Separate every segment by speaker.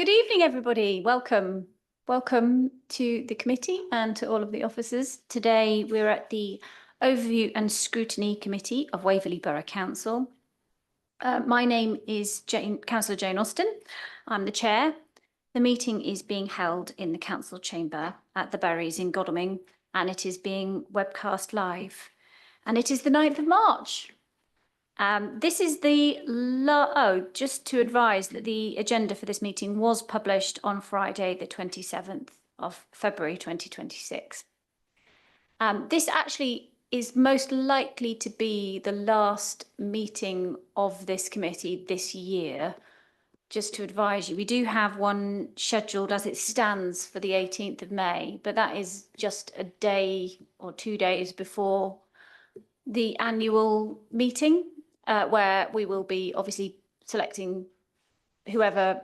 Speaker 1: Good evening, everybody. Welcome. Welcome to the committee and to all of the officers. Today we're at the Overview and Scrutiny Committee of Waverley Borough Council. My name is Councillor Jane Austin. I'm the chair. The meeting is being held in the council chamber at the Burries in Godalming, and it is being webcast live. And it is the 9th of March. This is just to advise that the agenda for this meeting was published on Friday, the 27th of February 2026. This actually is most likely to be the last meeting of this committee this year. Just to advise you, we do have one scheduled as it stands for the 18th of May, but that is just a day or 2 days before the annual meeting, where we will be obviously selecting whoever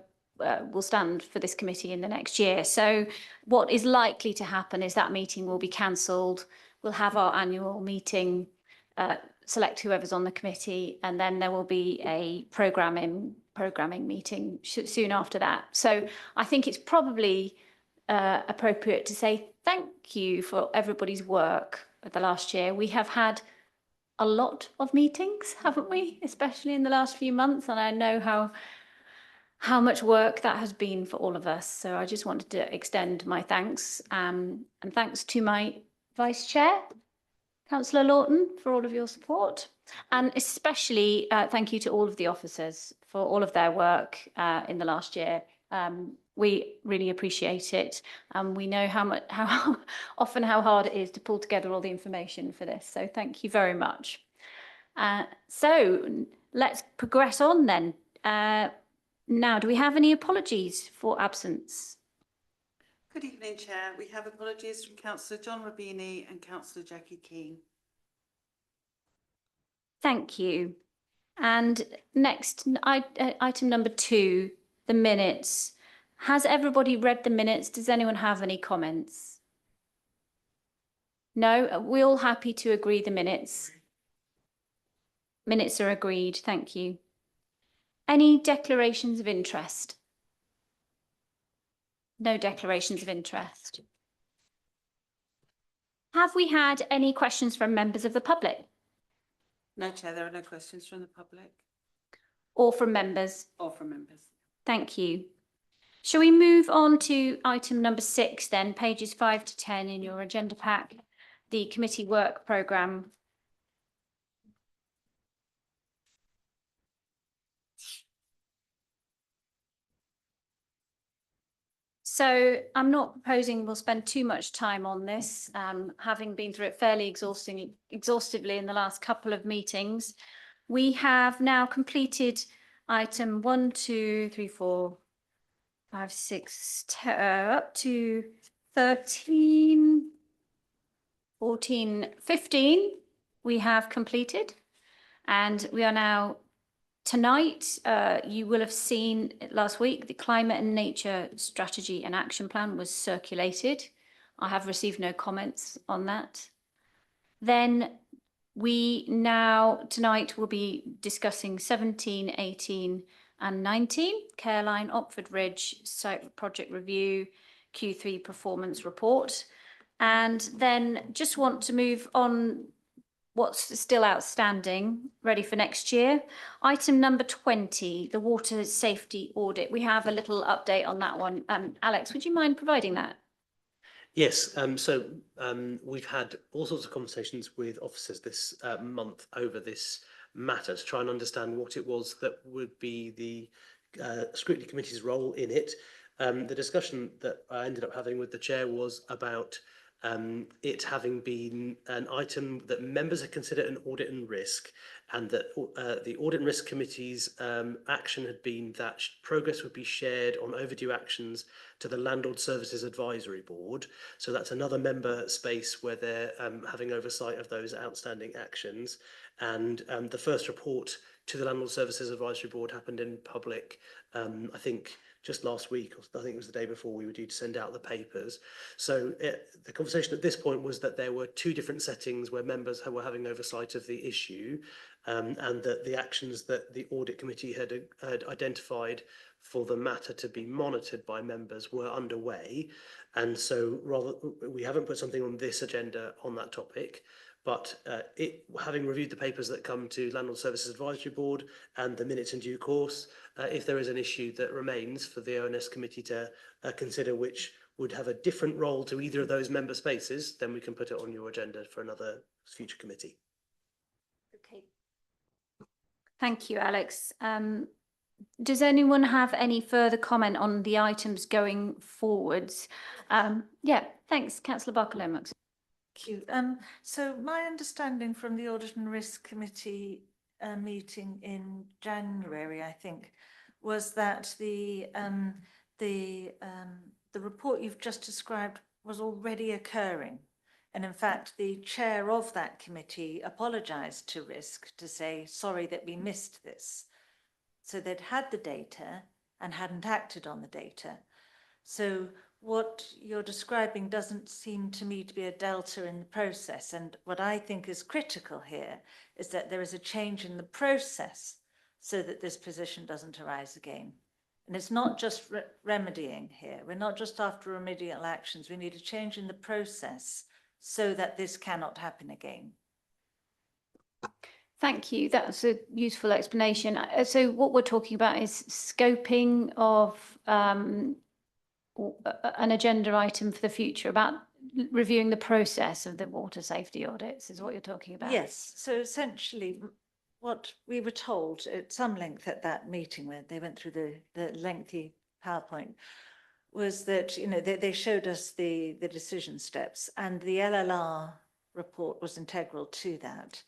Speaker 1: will stand for this committee in the next year. So what is likely to happen is that meeting will be cancelled. We'll have our annual meeting, select whoever's on the committee, and then there will be a programming meeting soon after that. So I think it's probably appropriate to say thank you for everybody's work of the last year. We have had a lot of meetings, haven't we? Especially in the last few months, and I know how much work that has been for all of us. So I just wanted to extend my thanks, and thanks to my Vice Chair, Councillor Lawton, for all of your support, and especially thank you to all of the officers for all of their work in the last year. We really appreciate it, and we know how often how hard it is to pull together all the information for this. So thank you very much. So let's progress on then. Now, do we have any apologies for absence?
Speaker 2: Good evening, Chair. We have apologies from Councillor John Robini and Councillor Jackie Keane.
Speaker 1: Thank you. And next, item number 2, the minutes. Has everybody read the minutes? Does anyone have any comments? No? We're all happy to agree the minutes. Minutes are agreed. Thank you. Any declarations of interest? No declarations of interest. Have we had any questions from members of the public?
Speaker 2: No, Chair, there are no questions from the public.
Speaker 1: Or from members?
Speaker 2: Or from members.
Speaker 1: Thank you. Shall we move on to item number 6 then, pages 5 to 10 in your agenda pack, the committee work programme. So I'm not proposing we'll spend too much time on this, having been through it fairly exhaustively in the last couple of meetings. We have now completed item 1, 2, 3, 4, 5, 6, up to 13, 14, 15 we have completed, and we are now tonight. You will have seen last week the Climate and Nature Strategy and Action Plan was circulated. I have received no comments on that. Then we now tonight will be discussing 17, 18 and 19, Careline, Opford Ridge, Site Project Review, Q3 Performance Report. And then just want to move on what's still outstanding, ready for next year. Item number 20, the Water Safety Audit. We have a little update on that one. Alex, would you mind providing that?
Speaker 3: Yes, we've had all sorts of conversations with officers this month over this matter to try and understand what it was that would be the scrutiny committee's role in it. The discussion that I ended up having with the chair was about it having been an item that members had considered an audit and risk, and that the Audit and Risk Committee's action had been that progress would be shared on overdue actions to the Landlord Services Advisory Board. So that's another member space where they're having oversight of those outstanding actions. And the first report to the Landlord Services Advisory Board happened in public, I think, just last week, or I think it was the day before, we were due to send out the papers. So the conversation at this point was that there were two different settings where members were having oversight of the issue, and that the actions that the audit committee had identified for the matter to be monitored by members were underway. And so we haven't put something on this agenda on that topic, but having reviewed the papers that come to Landlord Services Advisory Board and the minutes in due course, if there is an issue that remains for the O&S Committee to consider, which would have a different role to either of those member spaces, then we can put it on your agenda for another future committee.
Speaker 1: Okay. Thank you, Alex. Does anyone have any further comment on the items going forwards? Yeah, thanks, Councillor Barker-Lomax.
Speaker 4: Thank you. So my understanding from the Audit and Risk Committee meeting in January, I think, was that the report you've just described was already occurring. And in fact, the chair of that committee apologised to Risk to say, sorry that we missed this. So they'd had the data and hadn't acted on the data. So what you're describing doesn't seem to me to be a delta in the process. And what I think is critical here is that there is a change in the process so that this position doesn't arise again. And it's not just remedying here. We're not just after remedial actions. We need a change in the process so that this cannot happen again.
Speaker 1: Thank you. That's a useful explanation. So what we're talking about is scoping of an agenda item for the future about reviewing the process of the water safety audits is what you're talking about.
Speaker 4: Yes. So essentially what we were told at some length at that meeting where they went through the lengthy PowerPoint was that, you know, they showed us the decision steps, and the LLR report was integral to that.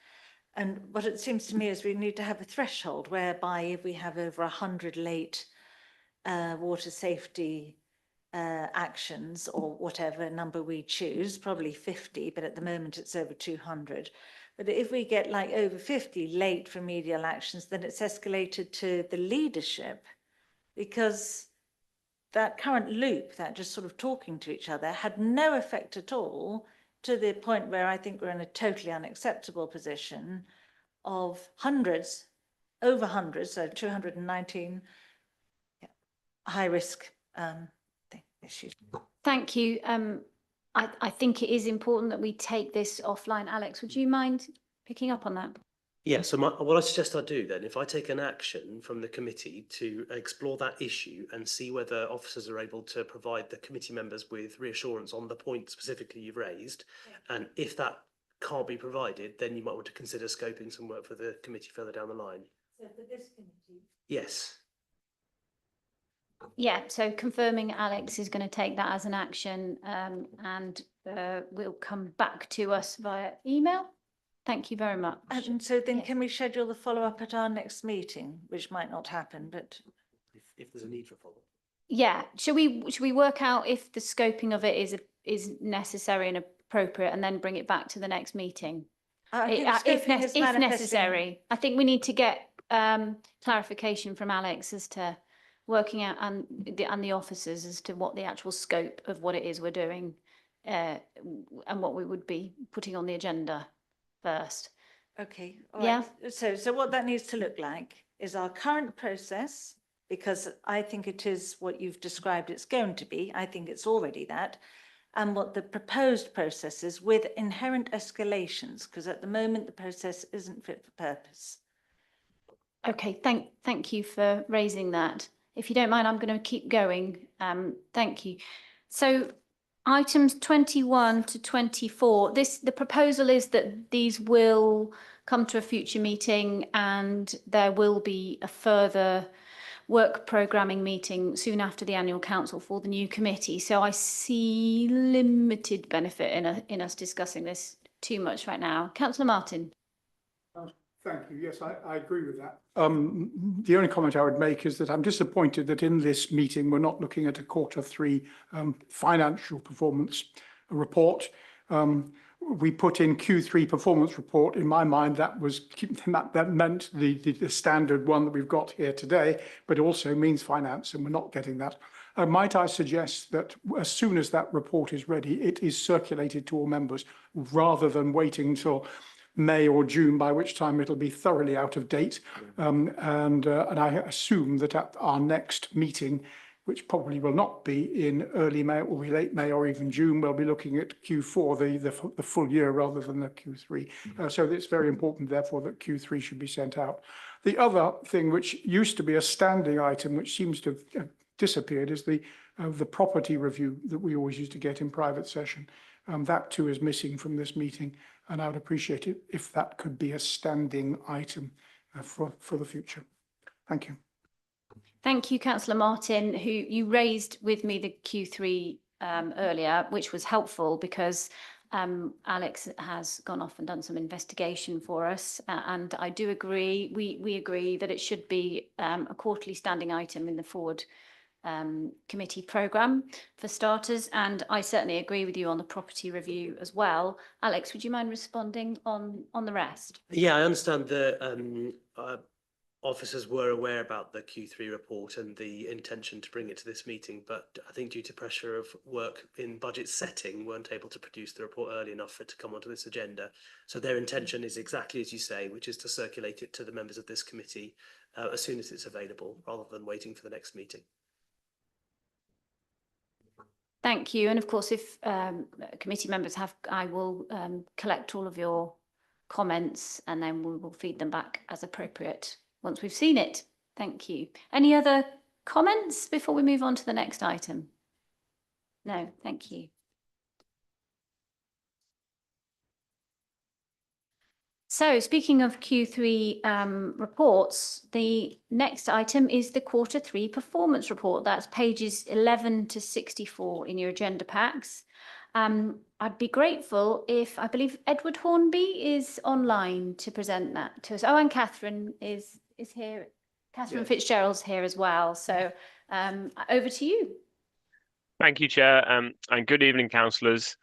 Speaker 4: And what it seems to me is we need to have a threshold whereby if we have over 100 late water safety actions, or whatever number we choose, probably 50, but at the moment it's over 200. But if we get like over 50 late remedial actions, then it's escalated to the leadership, because that current loop, that just sort of talking to each other, had no effect at all, to the point where I think we're in a totally unacceptable position of hundreds, over hundreds, so 219 high risk issues.
Speaker 1: Thank you. I think it is important that we take this offline. Alex, would you mind picking up on that?
Speaker 3: Yeah, so what I suggest I do then, if I take an action from the committee to explore that issue and see whether officers are able to provide the committee members with reassurance on the point specifically you've raised, and if that can't be provided, then you might want to consider scoping some work for the committee further down the line.
Speaker 4: So for this committee?
Speaker 3: Yes.
Speaker 1: Yeah, so confirming Alex is going to take that as an action, and will come back to us via email. Thank you very much.
Speaker 4: And so then
Speaker 1: Yes.
Speaker 4: can we schedule the follow-up at our next meeting, which might not happen, but...
Speaker 3: If there's a need for follow-up.
Speaker 1: Yeah, should we work out if the scoping of it is necessary and appropriate, and then bring it back to the next meeting?
Speaker 4: I think
Speaker 1: If
Speaker 4: scoping is manifesting-
Speaker 1: necessary. I think we need to get clarification from Alex as to working out, and the officers, as to what the actual scope of what it is we're doing, and what we would be putting on the agenda first.
Speaker 4: Okay.
Speaker 1: Yeah.
Speaker 4: Right. So what that needs to look like is our current process, because I think it is what you've described it's going to be. I think it's already that. And what the proposed process is, with inherent escalations, because at the moment the process isn't fit for purpose.
Speaker 1: Okay, thank you for raising that. If you don't mind, I'm going to keep going. Thank you. So items 21 to 24, the proposal is that these will come to a future meeting, and there will be a further work programming meeting soon after the annual council for the new committee. So I see limited benefit in us discussing this too much right now. Councillor Martin.
Speaker 5: Thank you. Yes, I agree with that. The only comment I would make is that I'm disappointed that in this meeting we're not looking at a Q3 financial performance report. we put in Q3 performance report. In my mind, that meant the standard one that we've got here today, but it also means finance, and we're not getting that. Might I suggest that as soon as that report is ready, it is circulated to all members rather than waiting until May or June, by which time it'll be thoroughly out of date. And I assume that at our next meeting, which probably will not be in early May, it will be late May or even June, we'll be looking at Q4, the full year rather than the Q3. So it's very important, therefore, that Q3 should be sent out. The other thing which used to be a standing item, which seems to have disappeared, is the property review that we always used to get in private session. That too is missing from this meeting, and I would appreciate it if that could be a standing item for the future. Thank you.
Speaker 1: Thank you, Councillor Martin, who you raised with me the Q3 earlier, which was helpful because Alex has gone off and done some investigation for us, and I do agree. We agree that it should be a quarterly standing item in the forward committee programme for starters, and I certainly agree with you on the property review as well. Alex, would you mind responding on the rest?
Speaker 3: Yeah, I understand the officers were aware about the Q3 report and the intention to bring it to this meeting, but I think due to pressure of work in budget setting, weren't able to produce the report early enough for it to come onto this agenda. So their intention is exactly as you say, which is to circulate it to the members of this committee as soon as it's available, rather than waiting for the next meeting.
Speaker 1: Thank you. And of course, if committee members have, I will collect all of your comments and then we will feed them back as appropriate once we've seen it. Thank you. Any other comments before we move on to the next item? No, thank you. So speaking of Q3 reports, the next item is the Q3 performance report. That's pages 11 to 64 in your agenda packs. I'd be grateful if, I believe Edward Hornby is online to present that to us. Oh, and Catherine is here. Catherine Fitzgerald's here as well. So over to you.
Speaker 6: Thank you, Chair, and good evening, councillors.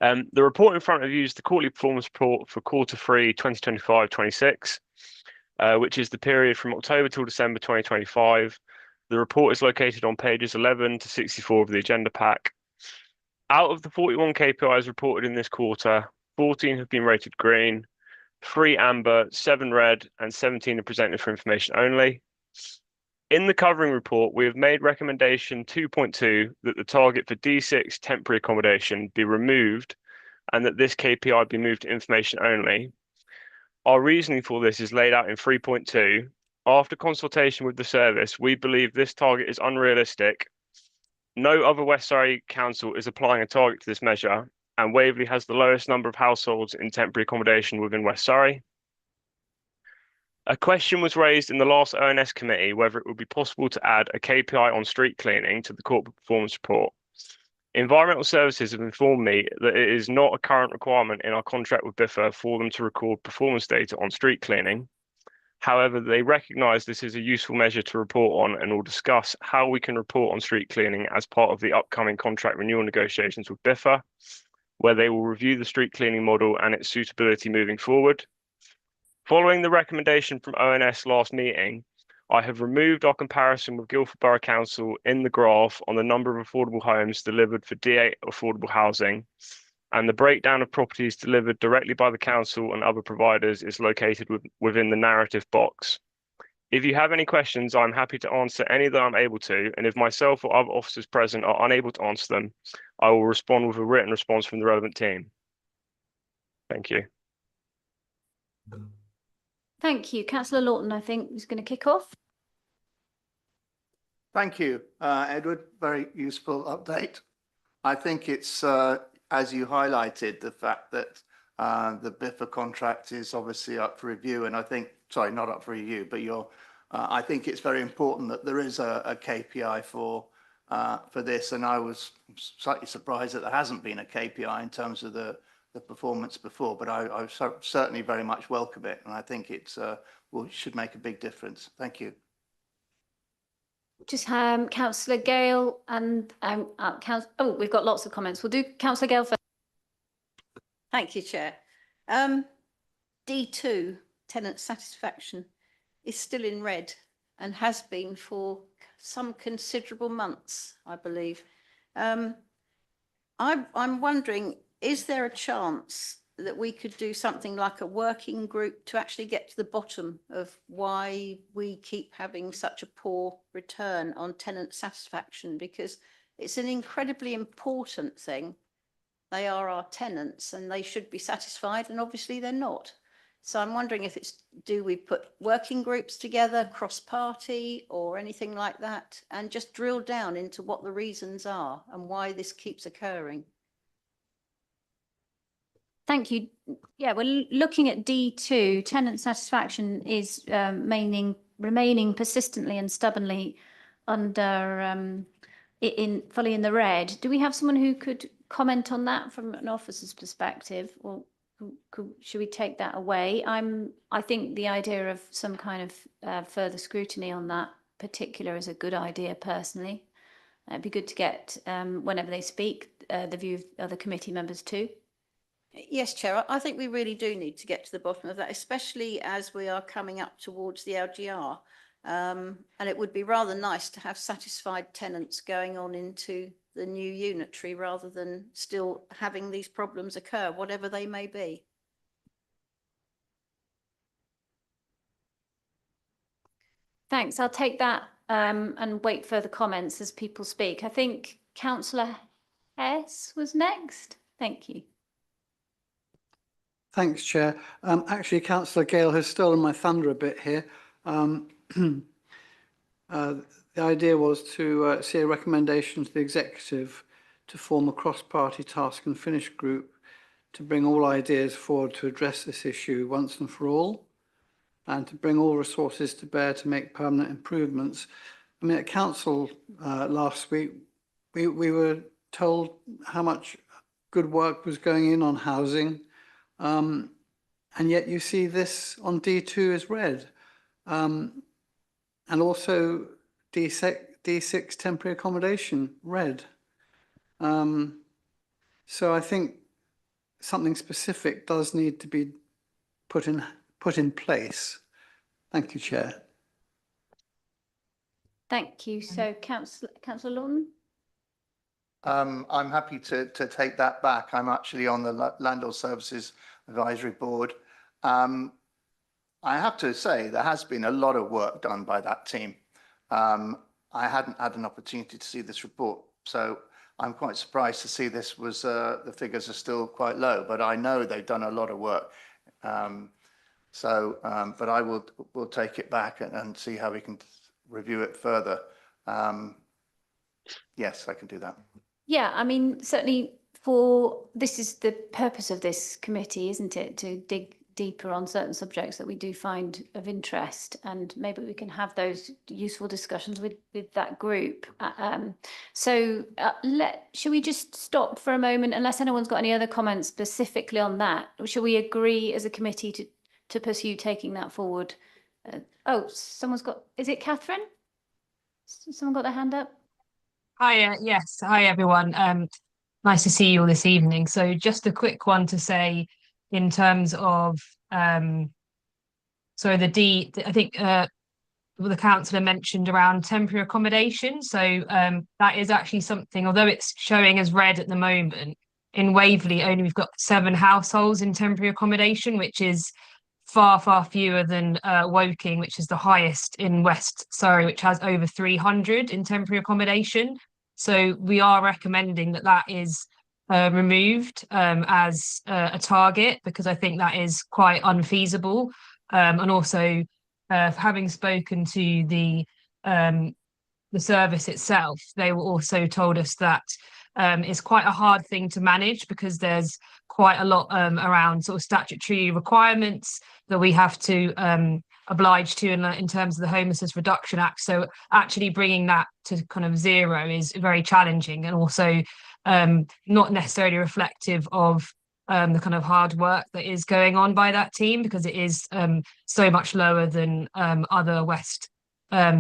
Speaker 6: The report in front of you is the quarterly performance report for Q3 2025-26, which is the period from October till December 2025. The report is located on pages 11 to 64 of the agenda pack. Out of the 41 KPIs reported in this quarter, 14 have been rated green, 3 amber, 7 red, and 17 are presented for information only. In the covering report, we have made recommendation 2.2 that the target for D6 temporary accommodation be removed and that this KPI be moved to information only. Our reasoning for this is laid out in 3.2. After consultation with the service, we believe this target is unrealistic. No other West Surrey council is applying a target to this measure, and Waverley has the lowest number of households in temporary accommodation within West Surrey. A question was raised in the last O&S committee whether it would be possible to add a KPI on street cleaning to the corporate performance report. Environmental Services have informed me that it is not a current requirement in our contract with Biffa for them to record performance data on street cleaning. However, they recognise this is a useful measure to report on and will discuss how we can report on street cleaning as part of the upcoming contract renewal negotiations with Biffa, where they will review the street cleaning model and its suitability moving forward. Following the recommendation from O&S last meeting, I have removed our comparison with Guildford Borough Council in the graph on the number of affordable homes delivered for D8 affordable housing, and the breakdown of properties delivered directly by the council and other providers is located within the narrative box. If you have any questions, I'm happy to answer any that I'm able to, and if myself or other officers present are unable to answer them, I will respond with a written response from the relevant team. Thank you.
Speaker 1: Thank you. Councillor Lawton, I think, is going to kick off.
Speaker 7: Thank you, Edward. Very useful update. I think it's, as you highlighted, the fact that the Biffa contract is obviously up for review, and I think, sorry, not up for review, but I think it's very important that there is a KPI for this, and I was slightly surprised that there hasn't been a KPI in terms of the performance before, but I certainly very much welcome it, and I think it's should make a big difference. Thank you.
Speaker 1: Just Councillor Gale and oh, we've got lots of comments. We'll do Councillor Gale first.
Speaker 8: Thank you, Chair. D2, tenant satisfaction, is still in red and has been for some considerable months, I believe. I'm wondering, is there a chance that we could do something like a working group to actually get to the bottom of why we keep having such a poor return on tenant satisfaction? Because it's an incredibly important thing. They are our tenants and they should be satisfied, and obviously they're not. So I'm wondering if it's, do we put working groups together, cross-party or anything like that, and just drill down into what the reasons are and why this keeps occurring?
Speaker 1: Thank you. Yeah, we're looking at D2. Tenant satisfaction is remaining persistently and stubbornly under fully in the red. Do we have someone who could comment on that from an officer's perspective, or should we take that away? I think the idea of some kind of further scrutiny on that particular is a good idea personally. It'd be good to get whenever they speak the view of other committee members too.
Speaker 8: Yes, Chair, I think we really do need to get to the bottom of that, especially as we are coming up towards the LGR. And it would be rather nice to have satisfied tenants going on into the new unitary rather than still having these problems occur, whatever they may be.
Speaker 1: Thanks. I'll take that and wait further comments as people speak. I think Councillor Hess was next. Thank you.
Speaker 9: Thanks, Chair. Actually, Councillor Gale has stolen my thunder a bit here. The idea was to see a recommendation to the executive to form a cross-party task and finish group to bring all ideas forward to address this issue once and for all, and to bring all resources to bear to make permanent improvements. I mean, at council last week, we were told how much good work was going in on housing, and yet you see this on D2 as red, and also D6 temporary accommodation red. So I think something specific does need to be put in place. Thank you, Chair.
Speaker 1: Thank you. So, Councillor Lawton.
Speaker 7: I'm happy to take that back. I'm actually on the Landlord Services Advisory Board. I have to say there has been a lot of work done by that team. I hadn't had an opportunity to see this report, so I'm quite surprised to see this was the figures are still quite low, but I know they've done a lot of work. But I will take it back and see how we can review it further. Yes, I can do that.
Speaker 1: Yeah, I mean, certainly this is the purpose of this committee, isn't it? To dig deeper on certain subjects that we do find of interest, and maybe we can have those useful discussions with that group. Should we just stop for a moment, unless anyone's got any other comments specifically on that? Or should we agree as a committee to pursue taking that forward? Someone's got, is it Catherine? Someone got their hand up?
Speaker 10: Hi, yes. Hi, everyone. Nice to see you all this evening. So just a quick one to say in terms of, I think the councillor mentioned around temporary accommodation. So that is actually something, although it's showing as red at the moment, in Waverley only we've got 7 households in temporary accommodation, which is far, far fewer than Woking, which is the highest in West Surrey, which has over 300 in temporary accommodation. So we are recommending that is removed as a target, because I think that is quite unfeasible. And also, having spoken to the service itself, they were also told us that it's quite a hard thing to manage, because there's quite a lot around sort of statutory requirements that we have to oblige to in terms of the Homelessness Reduction Act. So actually bringing that to kind of zero is very challenging, and also not necessarily reflective of the kind of hard work that is going on by that team, because it is so much lower than other West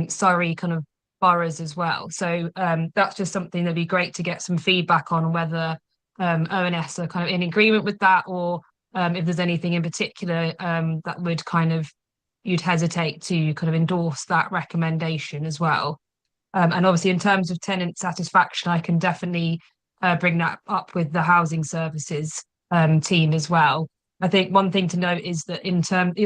Speaker 10: Surrey kind of boroughs as well. So that's just something that'd be great to get some feedback on, whether O&S are kind of in agreement with that, or if there's anything in particular that would kind of you'd hesitate to kind of endorse that recommendation as well. And obviously, in terms of tenant satisfaction, I can definitely bring that up with the housing services team as well. I think one thing to note is that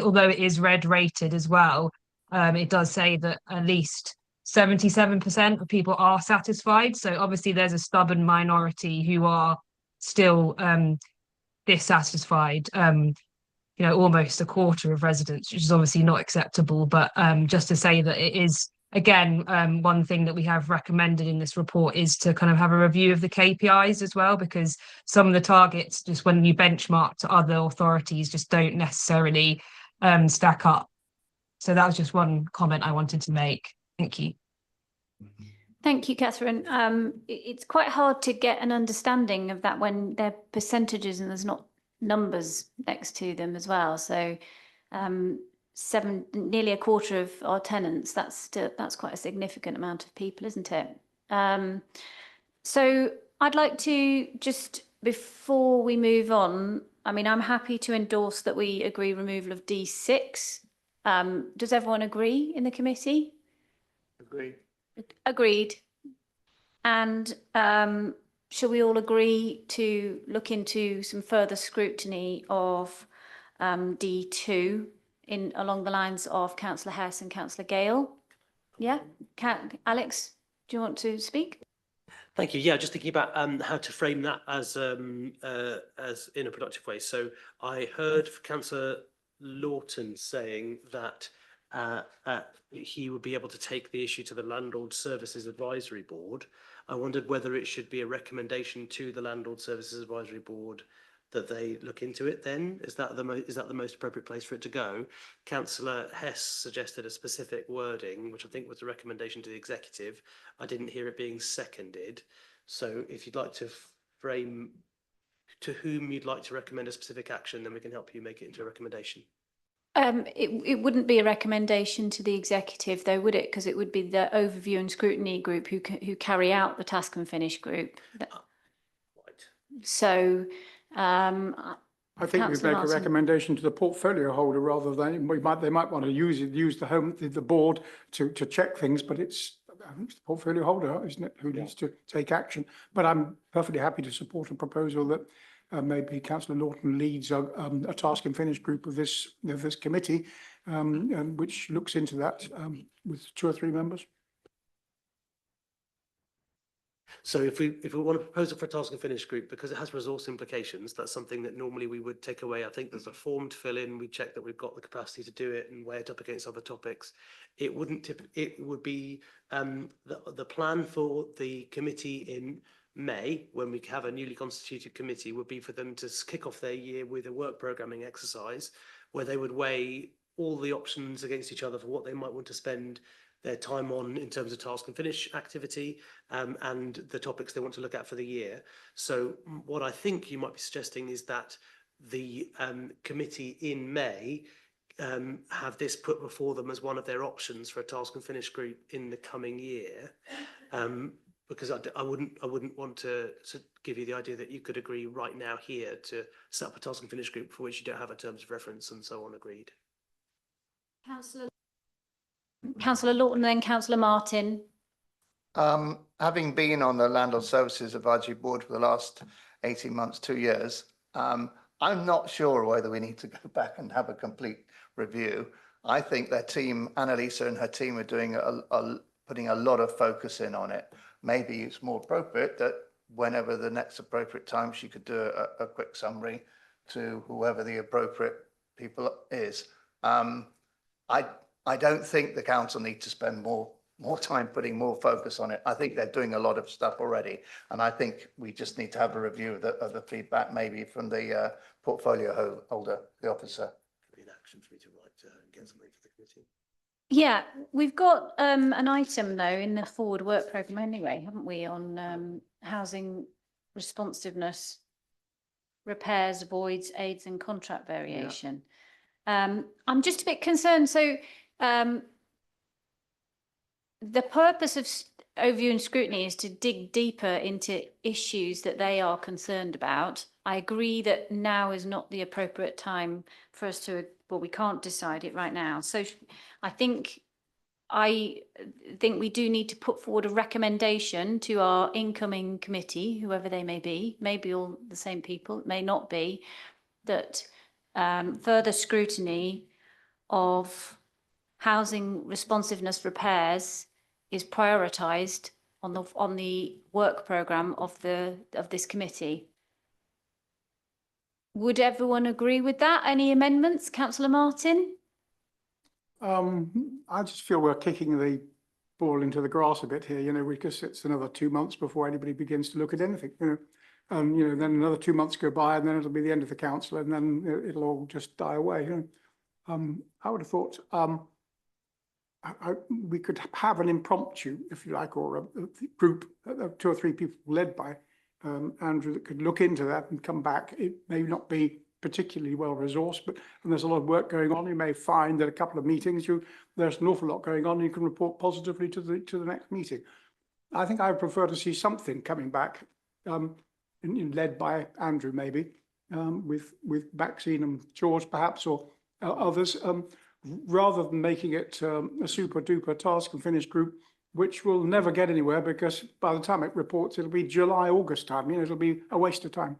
Speaker 10: although it is red rated as well, it does say that at least 77% of people are satisfied. So obviously, there's a stubborn minority who are still dissatisfied. Almost a quarter of residents, which is obviously not acceptable. But just to say that it is, again, one thing that we have recommended in this report is to kind of have a review of the KPIs as well, because some of the targets, just when you benchmark to other authorities, just don't necessarily stack up. So that was just one comment I wanted to make. Thank you.
Speaker 1: Thank you, Catherine. It's quite hard to get an understanding of that when they're percentages and there's not numbers next to them as well. So nearly a quarter of our tenants, that's quite a significant amount of people, isn't it? So I'd like to just, before we move on, I mean, I'm happy to endorse that we agree removal of D6. Does everyone agree in the committee?
Speaker 7: Agreed.
Speaker 1: Agreed. And shall we all agree to look into some further scrutiny of D2 along the lines of Councillor Hess and Councillor Gale? Yeah, Alex, do you want to speak?
Speaker 3: Thank you. Yeah, just thinking about how to frame that as in a productive way. So I heard Councillor Lawton saying that he would be able to take the issue to the Landlord Services Advisory Board. I wondered whether it should be a recommendation to the Landlord Services Advisory Board that they look into it then? Is that the most appropriate place for it to go? Councillor Hess suggested a specific wording, which I think was a recommendation to the executive. I didn't hear it being seconded. So if you'd like to frame to whom you'd like to recommend a specific action, then we can help you make it into a recommendation.
Speaker 1: It wouldn't be a recommendation to the executive, though, would it? Because it would be the overview and scrutiny group who carry out the task and finish group.
Speaker 3: Right.
Speaker 1: So,
Speaker 5: I think we make a recommendation to the portfolio holder rather than they might want to use the board to check things, but I think it's the portfolio holder, isn't it, who needs to take action. But I'm perfectly happy to support a proposal that maybe Councillor Lawton leads a task and finish group of this committee, which looks into that with 2 or 3 members.
Speaker 3: So if we want a proposal for a task and finish group, because it has resource implications, that's something that normally we would take away. I think there's a form to fill in. We check that we've got the capacity to do it and weigh it up against other topics. It would be the plan for the committee in May, when we have a newly constituted committee, would be for them to kick off their year with a work programming exercise where they would weigh all the options against each other for what they might want to spend their time on in terms of task and finish activity and the topics they want to look at for the year. So what I think you might be suggesting is that the committee in May have this put before them as one of their options for a task and finish group in the coming year. Because I wouldn't want to give you the idea that you could agree right now here to set up a task and finish group for which you don't have a terms of reference and so on agreed.
Speaker 1: Councillor Lawton, then Councillor Martin.
Speaker 7: Having been on the Landlord Services Advisory Board for the last 18 months, 2 years, I'm not sure whether we need to go back and have a complete review. I think their team, Annalisa and her team, are doing putting a lot of focus in on it. Maybe it's more appropriate that whenever the next appropriate time, she could do a quick summary to whoever the appropriate people is. I don't think the council need to spend more time putting more focus on it. I think they're doing a lot of stuff already, and I think we just need to have a review of the feedback, maybe from the portfolio holder, the officer.
Speaker 3: An action for me to write and get something for the committee.
Speaker 1: Yeah, we've got an item though in the forward work programme anyway, haven't we, on housing responsiveness, repairs, voids, aids and contract variation. Yeah. I'm just a bit concerned. So the purpose of overview and scrutiny is to dig deeper into issues that they are concerned about. I agree that now is not the appropriate time for us to, well, we can't decide it right now. So I think we do need to put forward a recommendation to our incoming committee, whoever they may be all the same people, it may not be, that further scrutiny of housing responsiveness repairs is prioritised on the work programme of this committee. Would everyone agree with that? Any amendments, Councillor Martin?
Speaker 5: I just feel we're kicking the ball into the grass a bit here, you know, because it's another 2 months before anybody begins to look at anything, you know, then another 2 months go by and then it'll be the end of the council and then it'll all just die away. You know? I would have thought we could have an impromptu, if you like, or a group of 2 or 3 people led by Andrew that could look into that and come back. It may not be particularly well resourced, but and there's a lot of work going on. You may find that a couple of meetings, there's an awful lot going on. And you can report positively to the next meeting. I think I would prefer to see something coming back, led by Andrew maybe, with Maxine and George perhaps, or others, rather than making it a super duper task and finish group, which will never get anywhere because by the time it reports, it'll be July, August time. You know, it'll be a waste of time.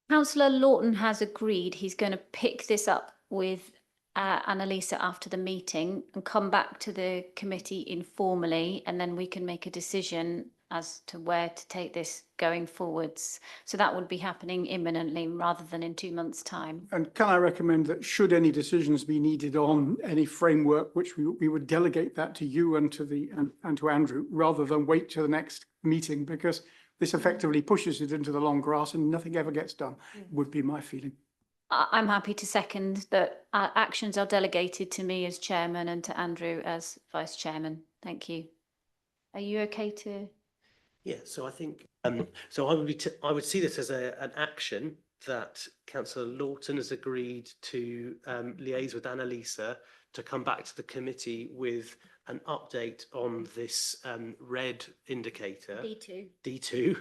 Speaker 1: Councillor Lawton has agreed he's going to pick this up with Annalisa after the meeting and come back to the committee informally, and then we can make a decision as to where to take this going forwards. So that would be happening imminently rather than in 2 months' time.
Speaker 5: And can I recommend that should any decisions be needed on any framework, which we would delegate that to you and to Andrew, rather than wait to the next meeting, because this effectively pushes it into the long grass and nothing ever gets done, would be my feeling.
Speaker 1: I'm happy to second that actions are delegated to me as chairman and to Andrew as vice chairman. Thank you. Are you okay to?
Speaker 3: Yeah, so I think, so I would see this as an action that Councillor Lawton has agreed to liaise with Annalisa to come back to the committee with an update on this red indicator, D2,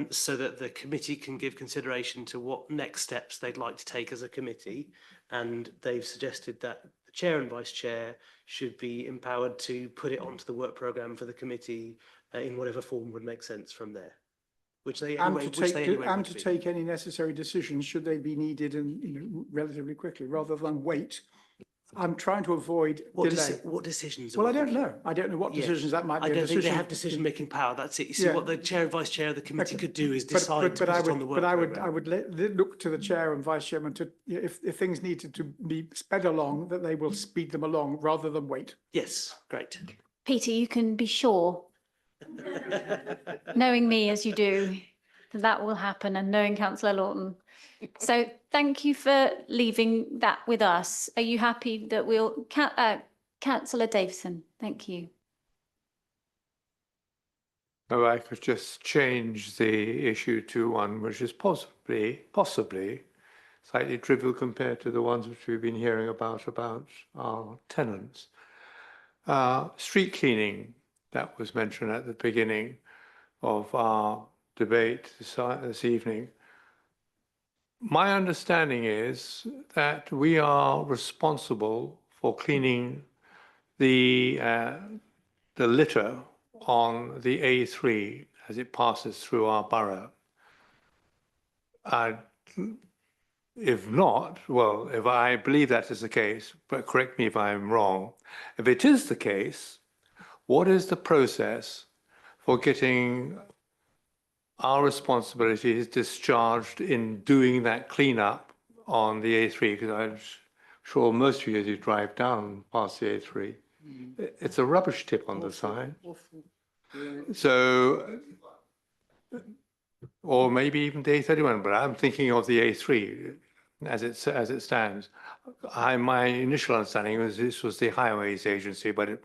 Speaker 3: so that the committee can give consideration to what next steps they'd like to take as a committee. And they've suggested that the chair and vice chair should be empowered to put it onto the work programme for the committee in whatever form would make sense from there.
Speaker 5: And to take any necessary decisions should they be needed and relatively quickly, rather than wait. I'm trying to avoid delay.
Speaker 3: What decisions?
Speaker 5: Well, I don't know. I don't know what decisions that might be.
Speaker 3: I don't think they have decision-making power. That's it. You see, what the chair and vice chair of the committee could do is decide to put it on the work programme.
Speaker 5: I would look to the chair and vice chairman to, if things needed to be sped along, that they will speed them along rather than wait.
Speaker 3: Yes, great.
Speaker 1: Peter, you can be sure, knowing me as you do, that will happen, and knowing Councillor Lawton. So thank you for leaving that with us. Are you happy that we'll, Councillor Davison, thank you.
Speaker 11: Oh, I could just change the issue to one which is possibly slightly trivial compared to the ones which we've been hearing about our tenants. Street cleaning, that was mentioned at the beginning of our debate this evening. My understanding is that we are responsible for cleaning the litter on the A3 as it passes through our borough. If not, well, if I believe that is the case, but correct me if I'm wrong, if it is the case, what is the process for getting our responsibilities discharged in doing that cleanup on the A3? Because I'm sure most of you, as you drive down past the A3, it's a rubbish tip on the side. So or maybe even the A31, but I'm thinking of the A3 as it stands. My initial understanding was this was the Highways Agency, but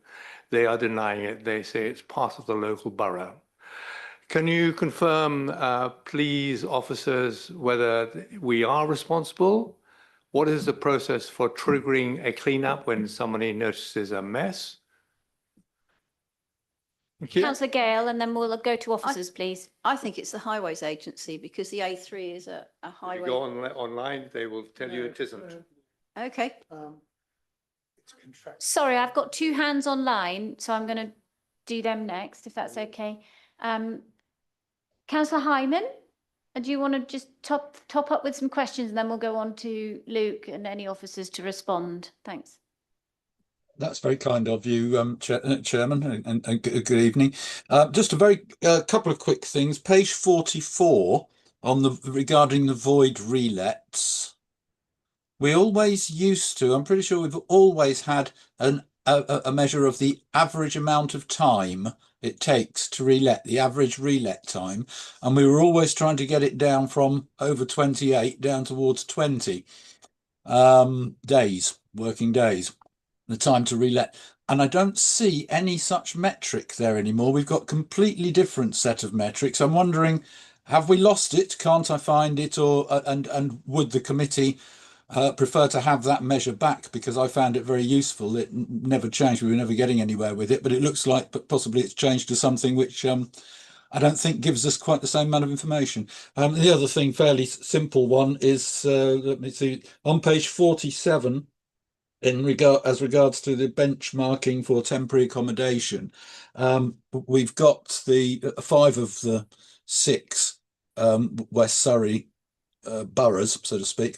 Speaker 11: they are denying it. They say it's part of the local borough. Can you confirm, please, officers, whether we are responsible? What is the process for triggering a cleanup when somebody notices a mess? Thank you.
Speaker 1: Councillor Gale, and then we'll go to officers, please.
Speaker 8: I think it's the Highways Agency because the A3 is a
Speaker 11: If
Speaker 8: highway.
Speaker 11: you go online, they will tell you it isn't.
Speaker 8: Okay.
Speaker 1: Sorry, I've got two hands online, so I'm going to do them next, if that's okay. Councillor Hyman, do you want to just top up with some questions, and then we'll go on to Luke and any officers to respond? Thanks.
Speaker 12: That's very kind of you, Chairman, and good evening. Just a very couple of quick things. Page 44 on regarding the void relets. We always used to. I'm pretty sure we've always had a measure of the average amount of time it takes to relet, the average relet time, and we were always trying to get it down from over 28 down towards 20 days, working days. The time to relet, and I don't see any such metric there anymore. We've got completely different set of metrics. I'm wondering, have we lost it? Can't I find it? Or and would the committee prefer to have that measure back? Because I found it very useful. It never changed. We were never getting anywhere with it, but it looks like possibly it's changed to something which I don't think gives us quite the same amount of information. The other thing, fairly simple one, is let me see, on page 47. As regards to the benchmarking for temporary accommodation, we've got the 5 of the 6 West Surrey boroughs, so to speak.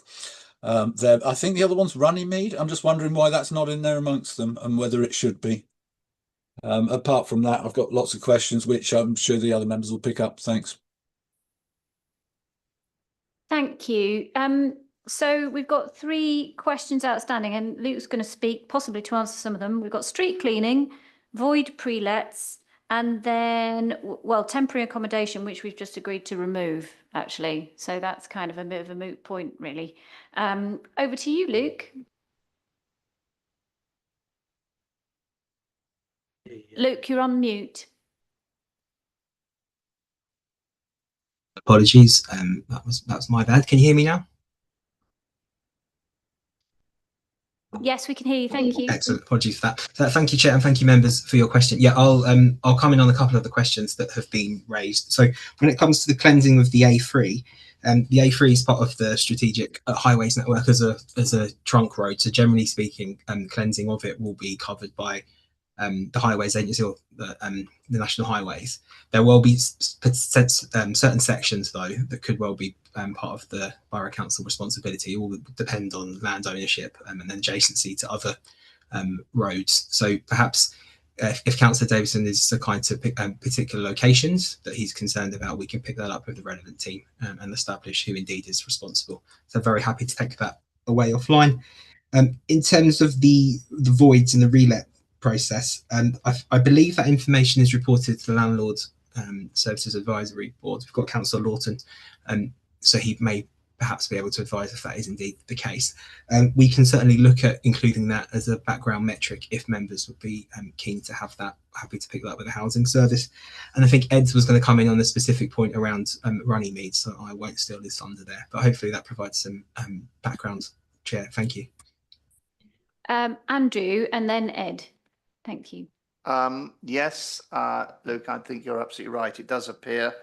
Speaker 12: There, I think the other one's Runnymede. I'm just wondering why that's not in there amongst them and whether it should be. Apart from that, I've got lots of questions which I'm sure the other members will pick up. Thanks.
Speaker 1: Thank you. So we've got 3 questions outstanding, and Luke's going to speak possibly to answer some of them. We've got street cleaning, void pre-lets, and then, well, temporary accommodation, which we've just agreed to remove, actually. So that's kind of a bit of a moot point, really. Over to you, Luke. Luke, you're on mute.
Speaker 13: Apologies, that's my bad. Can you hear me now?
Speaker 1: Yes, we can hear you. Thank you.
Speaker 13: Excellent. Apologies for that. Thank you, Chair, and thank you, members, for your question. Yeah, I'll come in on a couple of the questions that have been raised. So when it comes to the cleansing of the A3, the A3 is part of the strategic highways network as a trunk road. So generally speaking, cleansing of it will be covered by the Highways Agency or the National Highways. There will be certain sections, though, that could well be part of the Borough Council responsibility. It will depend on land ownership and then adjacency to other roads. So perhaps if Councillor Davison is so kind to pick particular locations that he's concerned about, we can pick that up with the relevant team and establish who indeed is responsible. So very happy to take that away offline. In terms of the voids and the relet process, I believe that information is reported to the Landlord Services Advisory Board. We've got Councillor Lawton, so he may perhaps be able to advise if that is indeed the case. We can certainly look at including that as a background metric if members would be keen to have that, happy to pick that up with the housing service. And I think Ed was going to come in on the specific point around Runnymede, so I won't steal this thunder there, but hopefully that provides some background, Chair. Thank you.
Speaker 1: Andrew, and then Ed. Thank you.
Speaker 7: Yes, Luke, I think you're absolutely right. It does appear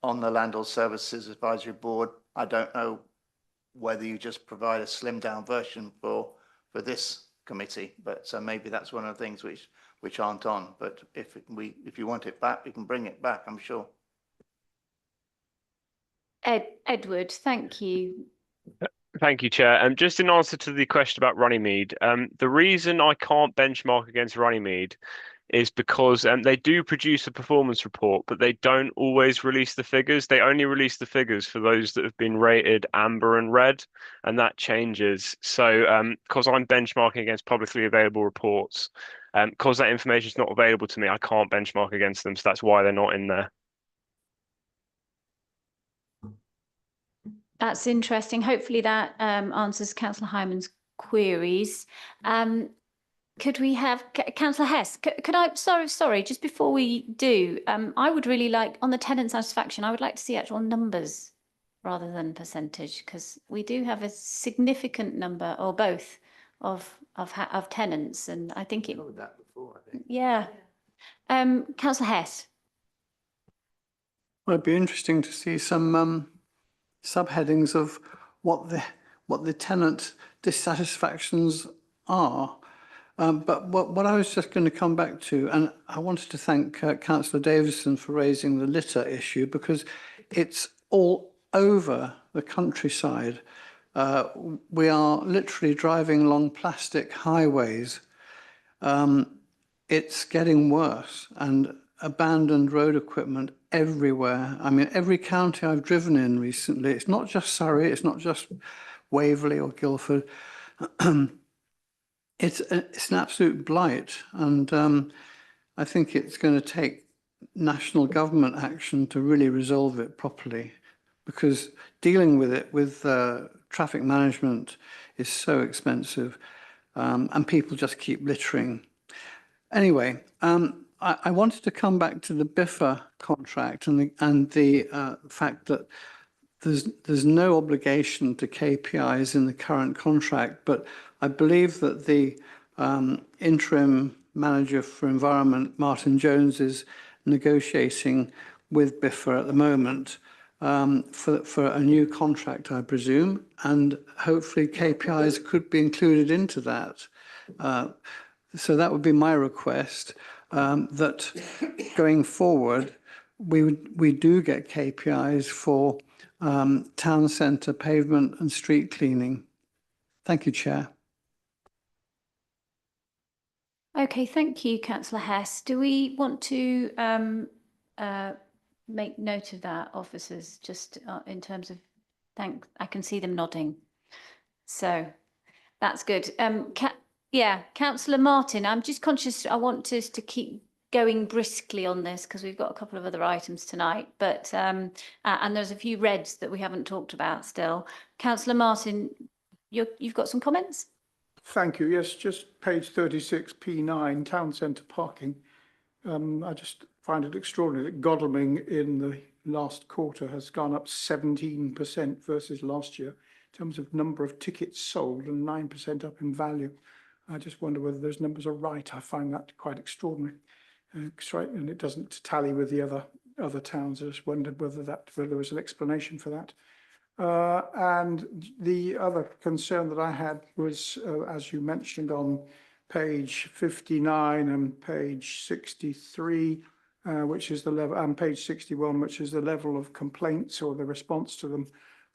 Speaker 7: on the Landlord Services Advisory Board. I don't know whether you just provide a slimmed down version for this committee, but so maybe that's one of the things which aren't on. But if you want it back, we can bring it back, I'm sure.
Speaker 1: Edward, thank you.
Speaker 6: Thank you, Chair. Just in answer to the question about Runnymede, the reason I can't benchmark against Runnymede is because they do produce a performance report, but they don't always release the figures. They only release the figures for those that have been rated amber and red, and that changes. So because I'm benchmarking against publicly available reports, because that information is not available to me, I can't benchmark against them. So that's why they're not in there.
Speaker 1: That's interesting. Hopefully that answers Councillor Hyman's queries. Could we have Councillor Hess? Could I? Sorry. Just before we do, I would really like on the tenant satisfaction. I would like to see actual numbers rather than percentage, because we do have a significant number, or both, of tenants, and I think it.
Speaker 11: Covered that before, I think.
Speaker 1: Yeah. Councillor Hess.
Speaker 9: Well, it'd be interesting to see some subheadings of what the tenant dissatisfactions are. But what I was just going to come back to, and I wanted to thank Councillor Davison for raising the litter issue, because it's all over the countryside. We are literally driving along plastic highways. It's getting worse, and abandoned road equipment everywhere. I mean, every county I've driven in recently, it's not just Surrey, it's not just Waverley or Guildford. It's an absolute blight, and I think it's going to take national government action to really resolve it properly, because dealing with it with traffic management is so expensive, and people just keep littering. Anyway, I wanted to come back to the BIFA contract and the fact that there's no obligation to KPIs in the current contract, but I believe that the interim manager for environment, Martin Jones, is negotiating with BIFA at the moment for a new contract, I presume, and hopefully KPIs could be included into that. So that would be my request, that going forward, we do get KPIs for town centre pavement and street cleaning. Thank you, Chair.
Speaker 1: Okay, thank you, Councillor Hess. Do we want to make note of that, officers, just in terms of thanks? I can see them nodding. So that's good. Yeah, Councillor Martin, I'm just conscious I want us to keep going briskly on this because we've got a couple of other items tonight, but and there's a few reds that we haven't talked about still. Councillor Martin, you've got some comments?
Speaker 5: Thank you. Yes, just page 36, P9, town centre parking. I just find it extraordinary that Godalming in the last quarter has gone up 17% versus last year in terms of number of tickets sold and 9% up in value. I just wonder whether those numbers are right. I find that quite extraordinary. And it doesn't tally with the other towns. I just wondered whether there was an explanation for that. And the other concern that I had was, as you mentioned, on page 59 and page 63, which is the level, and page 61, which is the level of complaints or the response to them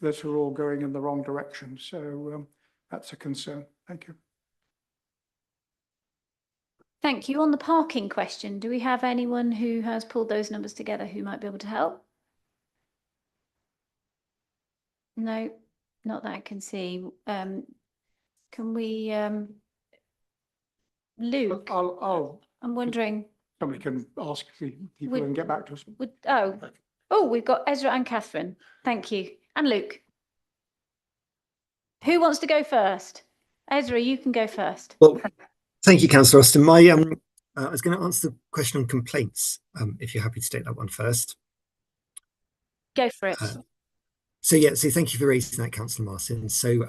Speaker 5: that are all going in the wrong direction. So that's a concern. Thank you.
Speaker 1: Thank you. On the parking question, do we have anyone who has pulled those numbers together who might be able to help? No, not that I can see. Can we, Luke? I'm wondering.
Speaker 5: Somebody can ask people and get back to us.
Speaker 1: We've got Ezra and Catherine. Thank you. And Luke. Who wants to go first? Ezra, you can go first.
Speaker 13: Well, thank you, Councillor Austin. I was going to answer the question on complaints, if you're happy to take that one first.
Speaker 1: Go for it.
Speaker 13: So thank you for raising that, Councillor Martin. So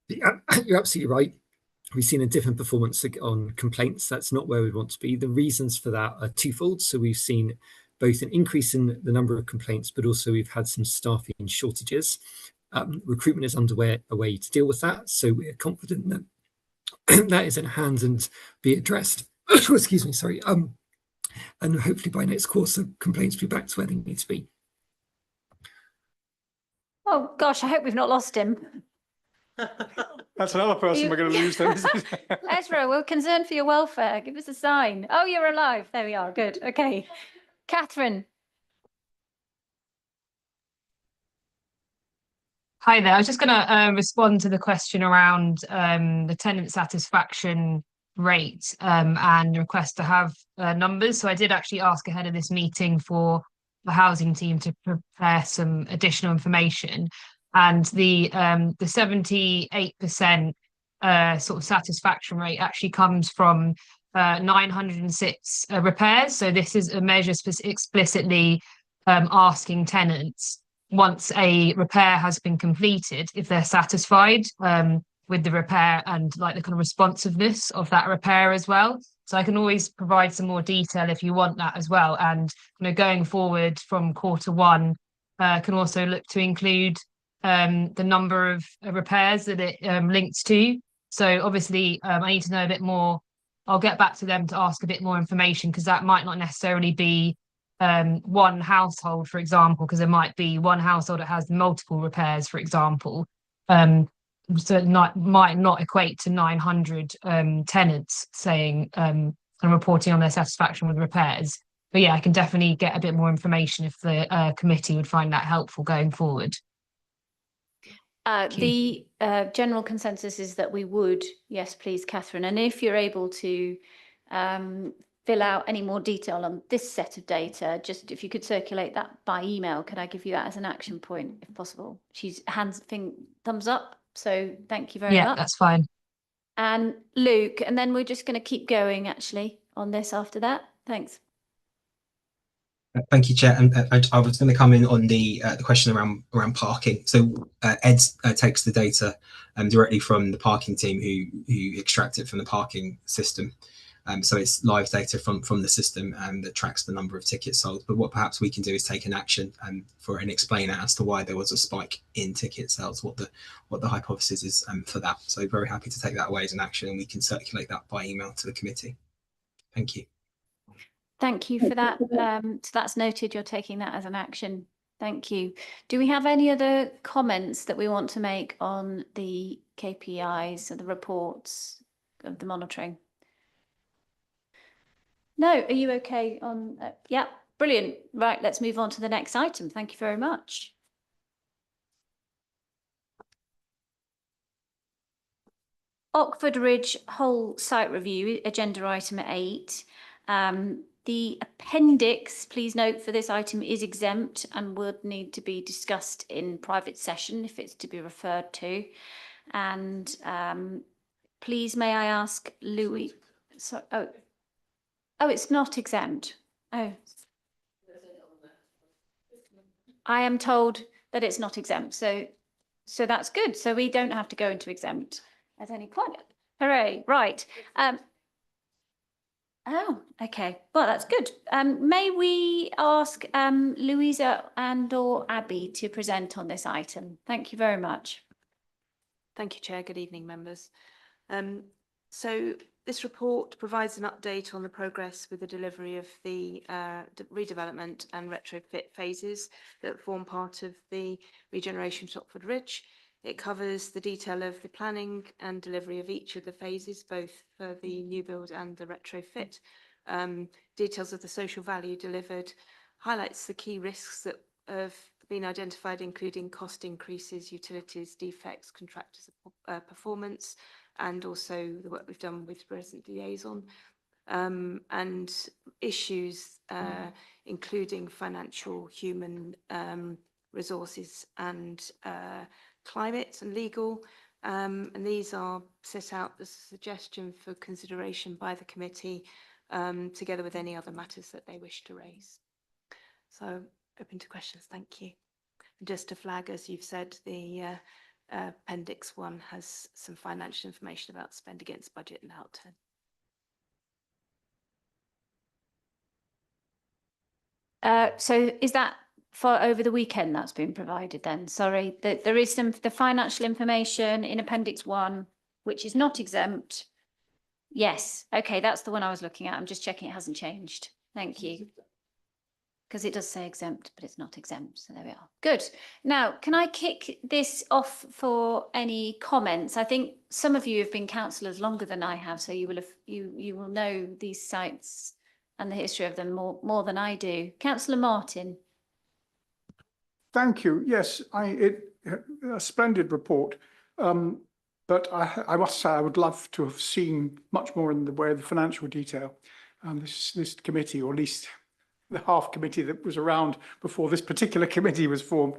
Speaker 13: you're absolutely right. We've seen a different performance on complaints. That's not where we want to be. The reasons for that are twofold. So we've seen both an increase in the number of complaints, but also we've had some staffing shortages. Recruitment is underway to deal with that. So we're confident that that is in hand and be addressed. Excuse me, sorry. And hopefully by next quarter, complaints will be back to where they need to be.
Speaker 1: Oh gosh, I hope we've not lost him.
Speaker 5: That's another person we're going to lose then.
Speaker 1: Ezra, we're concerned for your welfare. Give us a sign. Oh, you're alive. There we are. Good. Okay. Catherine.
Speaker 10: Hi there. I was just going to respond to the question around the tenant satisfaction rate and request to have numbers. So I did actually ask ahead of this meeting for the housing team to prepare some additional information. And the 78% sort of satisfaction rate actually comes from 906 repairs. So this is a measure explicitly asking tenants, once a repair has been completed, if they're satisfied with the repair and like the kind of responsiveness of that repair as well. So I can always provide some more detail if you want that as well. And going forward from Q1, can also look to include the number of repairs that it links to. So obviously, I need to know a bit more. I'll get back to them to ask a bit more information, because that might not necessarily be one household, for example, because there might be one household that has multiple repairs, for example. So it might not equate to 900 tenants saying and reporting on their satisfaction with repairs. But yeah, I can definitely get a bit more information if the committee would find that helpful going forward.
Speaker 1: The general consensus is that we would. Yes, please, Catherine. And if you're able to fill out any more detail on this set of data, just if you could circulate that by email, could I give you that as an action point if possible? She's thumbs up. So thank you very much.
Speaker 10: Yeah, that's fine.
Speaker 1: And Luke, and then we're just going to keep going actually on this after that. Thanks.
Speaker 13: Thank you, Chair. And I was going to come in on the question around parking. So Ed takes the data directly from the parking team who extract it from the parking system. So it's live data from the system that tracks the number of tickets sold. But what perhaps we can do is take an action for and explain as to why there was a spike in ticket sales, what the hypothesis is for that. So very happy to take that away as an action, and we can circulate that by email to the committee. Thank you.
Speaker 1: Thank you for that. So that's noted. You're taking that as an action. Thank you. Do we have any other comments that we want to make on the KPIs or the reports of the monitoring? No, are you okay on? Yeah, brilliant. Right, let's move on to the next item. Thank you very much. Oxford Ridge whole site review, agenda item 8. The appendix, please note, for this item is exempt and would need to be discussed in private session if it's to be referred to. And please, may I ask Louis? So, oh, it's not exempt. Oh, I am told that it's not exempt. So that's good. So we don't have to go into exempt at any point. Hooray! Right. Oh, okay. Well, that's good. May we ask Louisa and/or Abby to present on this item? Thank you very much.
Speaker 14: Thank you, Chair. Good evening, members. So this report provides an update on the progress with the delivery of the redevelopment and retrofit phases that form part of the regeneration to Oxford Ridge. It covers the detail of the planning and delivery of each of the phases, both for the new build and the retrofit. Details of the social value delivered, highlights the key risks that have been identified, including cost increases, utilities, defects, contractors' performance, and also the work we've done with resident liaison, and issues including financial, human resources, and climate and legal, and these are set out as a suggestion for consideration by the committee, together with any other matters that they wish to raise. So open to questions. Thank you. And just to flag, as you've said, the Appendix 1 has some financial information about spend against budget and outturn.
Speaker 1: So is that for over the weekend that's been provided then? Sorry, there is the financial information in Appendix 1, which is not exempt. Yes, okay, that's the one I was looking at. I'm just checking it hasn't changed. Thank you. Because it does say exempt, but it's not exempt. So there we are. Good. Now, can I kick this off for any comments? I think some of you have been councillors longer than I have, so you will know these sites and the history of them more than I do. Councillor Martin.
Speaker 5: Thank you. Yes, a splendid report. But I must say I would love to have seen much more in the way of the financial detail. This committee, or at least the half committee that was around before this particular committee was formed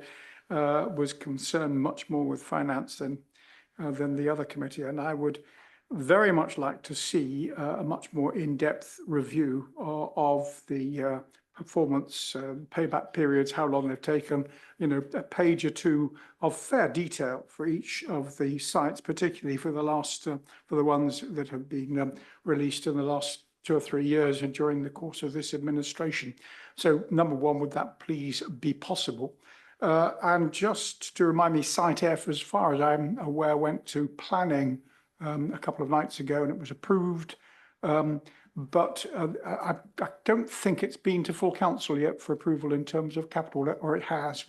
Speaker 5: was concerned much more with finance than the other committee. And I would very much like to see a much more in-depth review of the performance, payback periods, how long they've taken, a page or two of fair detail for each of the sites, particularly for the ones that have been released in the last 2 or 3 years and during the course of this administration. So number one, would that please be possible? And just to remind me, Site F, as far as I'm aware, went to planning a couple of nights ago and it was approved. But I don't think it's been to full council yet for approval in terms of capital, or it has.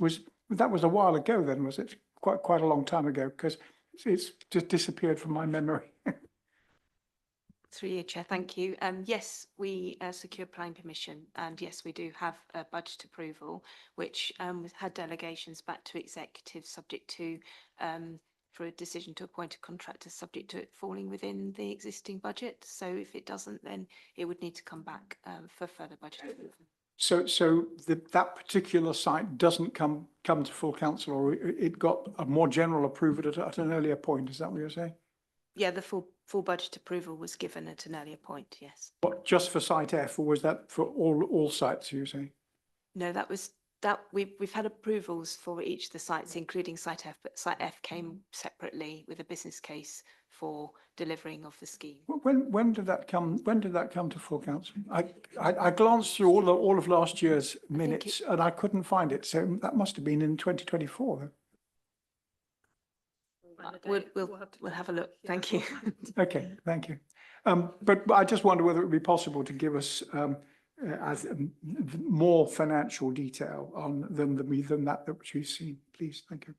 Speaker 5: That was a while ago then, was it? Quite a long time ago, because it's just disappeared from my memory.
Speaker 14: Through you, Chair, thank you. Yes, we secured planning permission, and yes, we do have a budget approval, which had delegations back to executive, subject to for a decision to appoint a contractor, subject to it falling within the existing budget. So if it doesn't, then it would need to come back for further budget approval.
Speaker 5: So that particular site doesn't come to full council, or it got a more general approval at an earlier point. Is that what you're saying? Yeah,
Speaker 14: the full budget approval was given at an earlier point. Yes.
Speaker 5: What, just for Site F, or was that for all sites? You're saying?
Speaker 14: No, we've had approvals for each of the sites, including Site F, but Site F came separately with a business case for delivering of the scheme.
Speaker 5: When did that come? When did that come to full council? I glanced through all of last year's minutes and I couldn't find it. So that must have been in 2024.
Speaker 14: We'll have a look. Thank you.
Speaker 5: Okay, thank you. But I just wonder whether it would be possible to give us more financial detail on than that which we've seen, please. Thank you.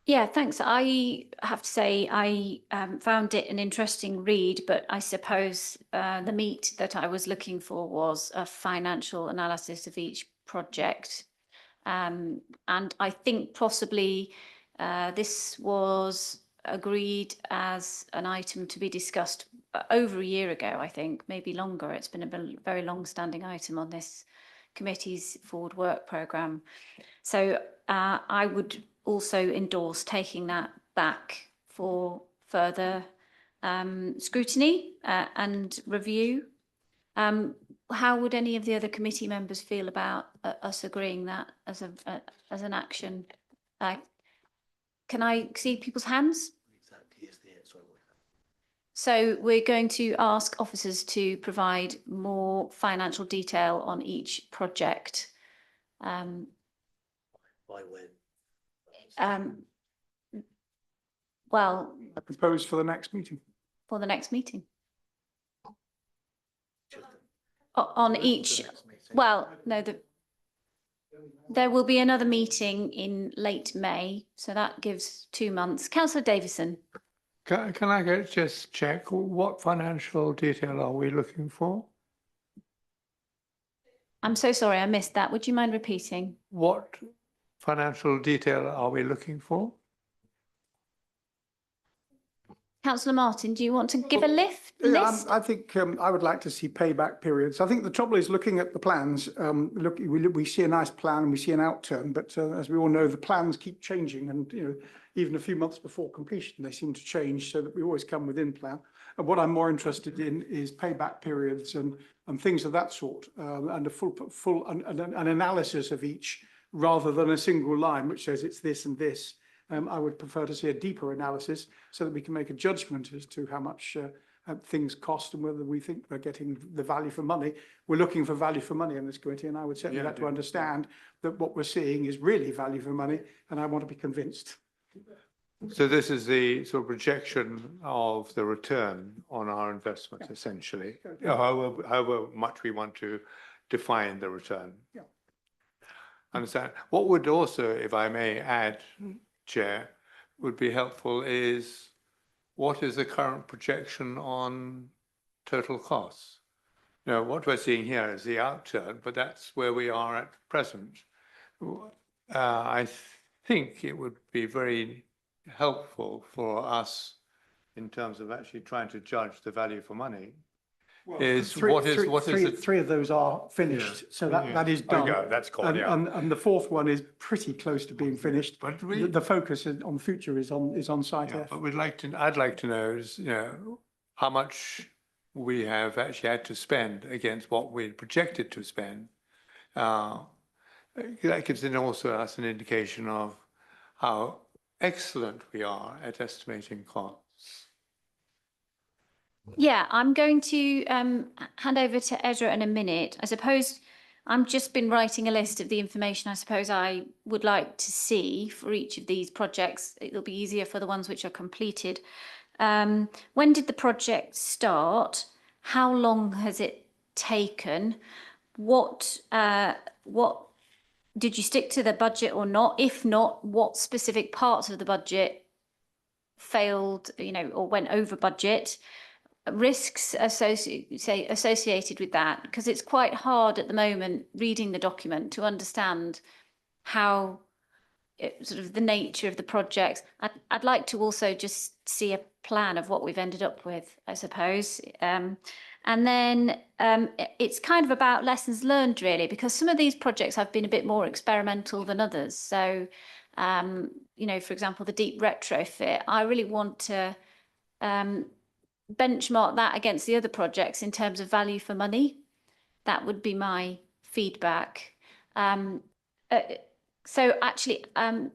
Speaker 1: Yeah, thanks. I have to say I found it an interesting read, but I suppose the meat that I was looking for was a financial analysis of each project. And I think possibly this was agreed as an item to be discussed over a year ago, I think, maybe longer. It's been a very long-standing item on this committee's forward work programme. So I would also endorse taking that back for further scrutiny and review. How would any of the other committee members feel about us agreeing that as an action? Can I see people's hands? So we're going to ask officers to provide more financial detail on each project. By when? Well,
Speaker 5: I propose for the next meeting.
Speaker 1: For the next meeting. On each, well, no, there will be another meeting in late May, so that gives 2 months. Councillor Davison.
Speaker 11: Can I just check, what financial detail are we looking for?
Speaker 1: I'm so sorry, I missed that. Would you mind repeating?
Speaker 11: What financial detail are we looking for?
Speaker 5: Councillor Martin, do you want to give a list? I think I would like to see payback periods. I think the trouble is looking at the plans. We see a nice plan and we see an outturn, but as we all know, the plans keep changing, and even a few months before completion, they seem to change, so that we always come within plan. And what I'm more interested in is payback periods and things of that sort, and a full an analysis of each, rather than a single line which says it's this and this. I would prefer to see a deeper analysis so that we can make a judgment as to how much things cost and whether we think we're getting the value for money. We're looking for value for money in this committee, and I would certainly like to understand that what we're seeing is really value for money, and I want to be convinced.
Speaker 11: So this is the sort of projection of the return on our investment, essentially, however much we want to define the return.
Speaker 5: Yeah.
Speaker 11: Understand. What would also, if I may add, Chair, would be helpful is what is the current projection on total costs? What we're seeing here is the outturn, but that's where we are at present. I think it would be very helpful for us in terms of actually trying to judge the value for money is
Speaker 5: Three
Speaker 11: it?
Speaker 5: three of those are finished, so that is done.
Speaker 11: Yeah, that's gone, yeah.
Speaker 5: And the fourth one is pretty close to being finished.
Speaker 11: But
Speaker 5: The focus on future is on site
Speaker 11: yeah,
Speaker 5: F.
Speaker 11: but I'd like to know is, how much we have actually had to spend against what we projected to spend. That gives then also us an indication of how excellent we are at estimating costs.
Speaker 1: Yeah, I'm going to hand over to Ezra in a minute. I suppose I've just been writing a list of the information I suppose I would like to see for each of these projects. It'll be easier for the ones which are completed. When did the project start? How long has it taken? What did you stick to the budget or not? If not, what specific parts of the budget failed, or went over budget? Risks associated with that, because it's quite hard at the moment reading the document to understand how sort of the nature of the projects. I'd like to also just see a plan of what we've ended up with, I suppose. And then it's kind of about lessons learned, really, because some of these projects have been a bit more experimental than others. So, for example, the deep retrofit, I really want to benchmark that against the other projects in terms of value for money. That would be my feedback. So actually, I'm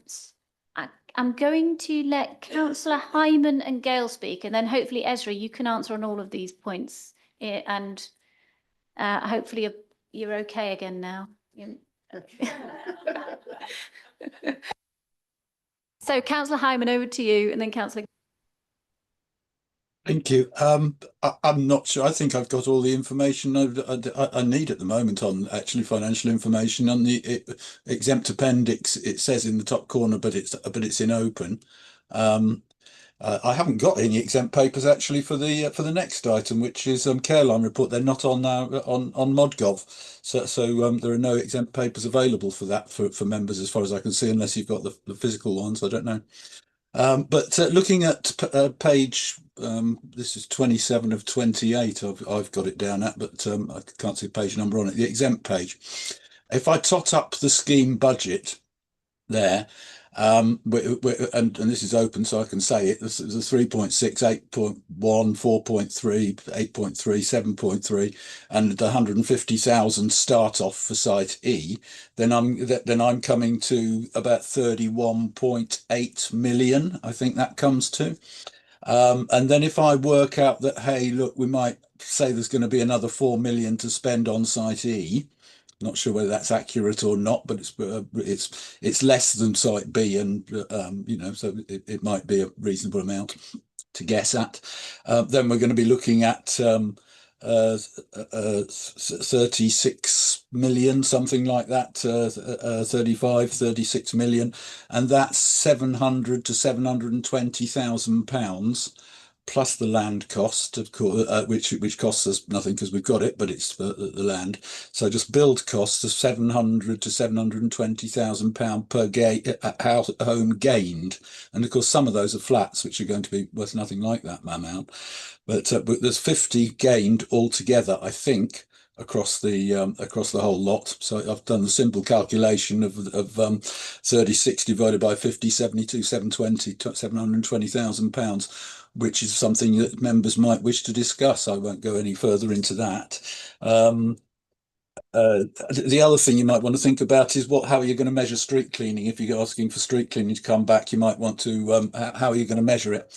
Speaker 1: going to let Councillor Hyman and Gale speak, and then hopefully Ezra, you can answer on all of these points, and hopefully you're okay again now. So Councillor Hyman, over to you, and then Councillor.
Speaker 12: Thank you. I'm not sure. I think I've got all the information I need at the moment on actually financial information on the exempt appendix. It says in the top corner, but it's in open. I haven't got any exempt papers actually for the next item, which is care line report. They're not on now on ModGov, so there are no exempt papers available for that for members as far as I can see, unless you've got the physical ones. I don't know. But looking at page, this is 27 of 28, I've got it down at, but I can't see a page number on it, the exempt page. If I tot up the scheme budget there, and this is open so I can say it, this is a 3.6, 8.1, 4.3, 8.3, 7.3, and the 150,000 start off for site E, then I'm coming to about 31.8 million, I think that comes to. And then if I work out that, hey, look, we might say there's going to be another 4 million to spend on site E. Not sure whether that's accurate or not, but it's less than site B, and so it might be a reasonable amount to guess at. Then we're going to be looking at 36 million, something like that, 35, 36 million, and that's 700 to 720,000 pounds. Plus the land cost, of course, which costs us nothing because we've got it, but it's the land. So just build costs of 700 to 720,000 pound per home gained, and of course some of those are flats, which are going to be worth nothing like that amount. But there's 50 gained altogether, I think, across the whole lot. So I've done the simple calculation of 36 divided by 50, 72, 720,000 pounds. Which is something that members might wish to discuss. I won't go any further into that. The other thing you might want to think about is how are you going to measure street cleaning? If you're asking for street cleaning to come back, you might want to, how are you going to measure it?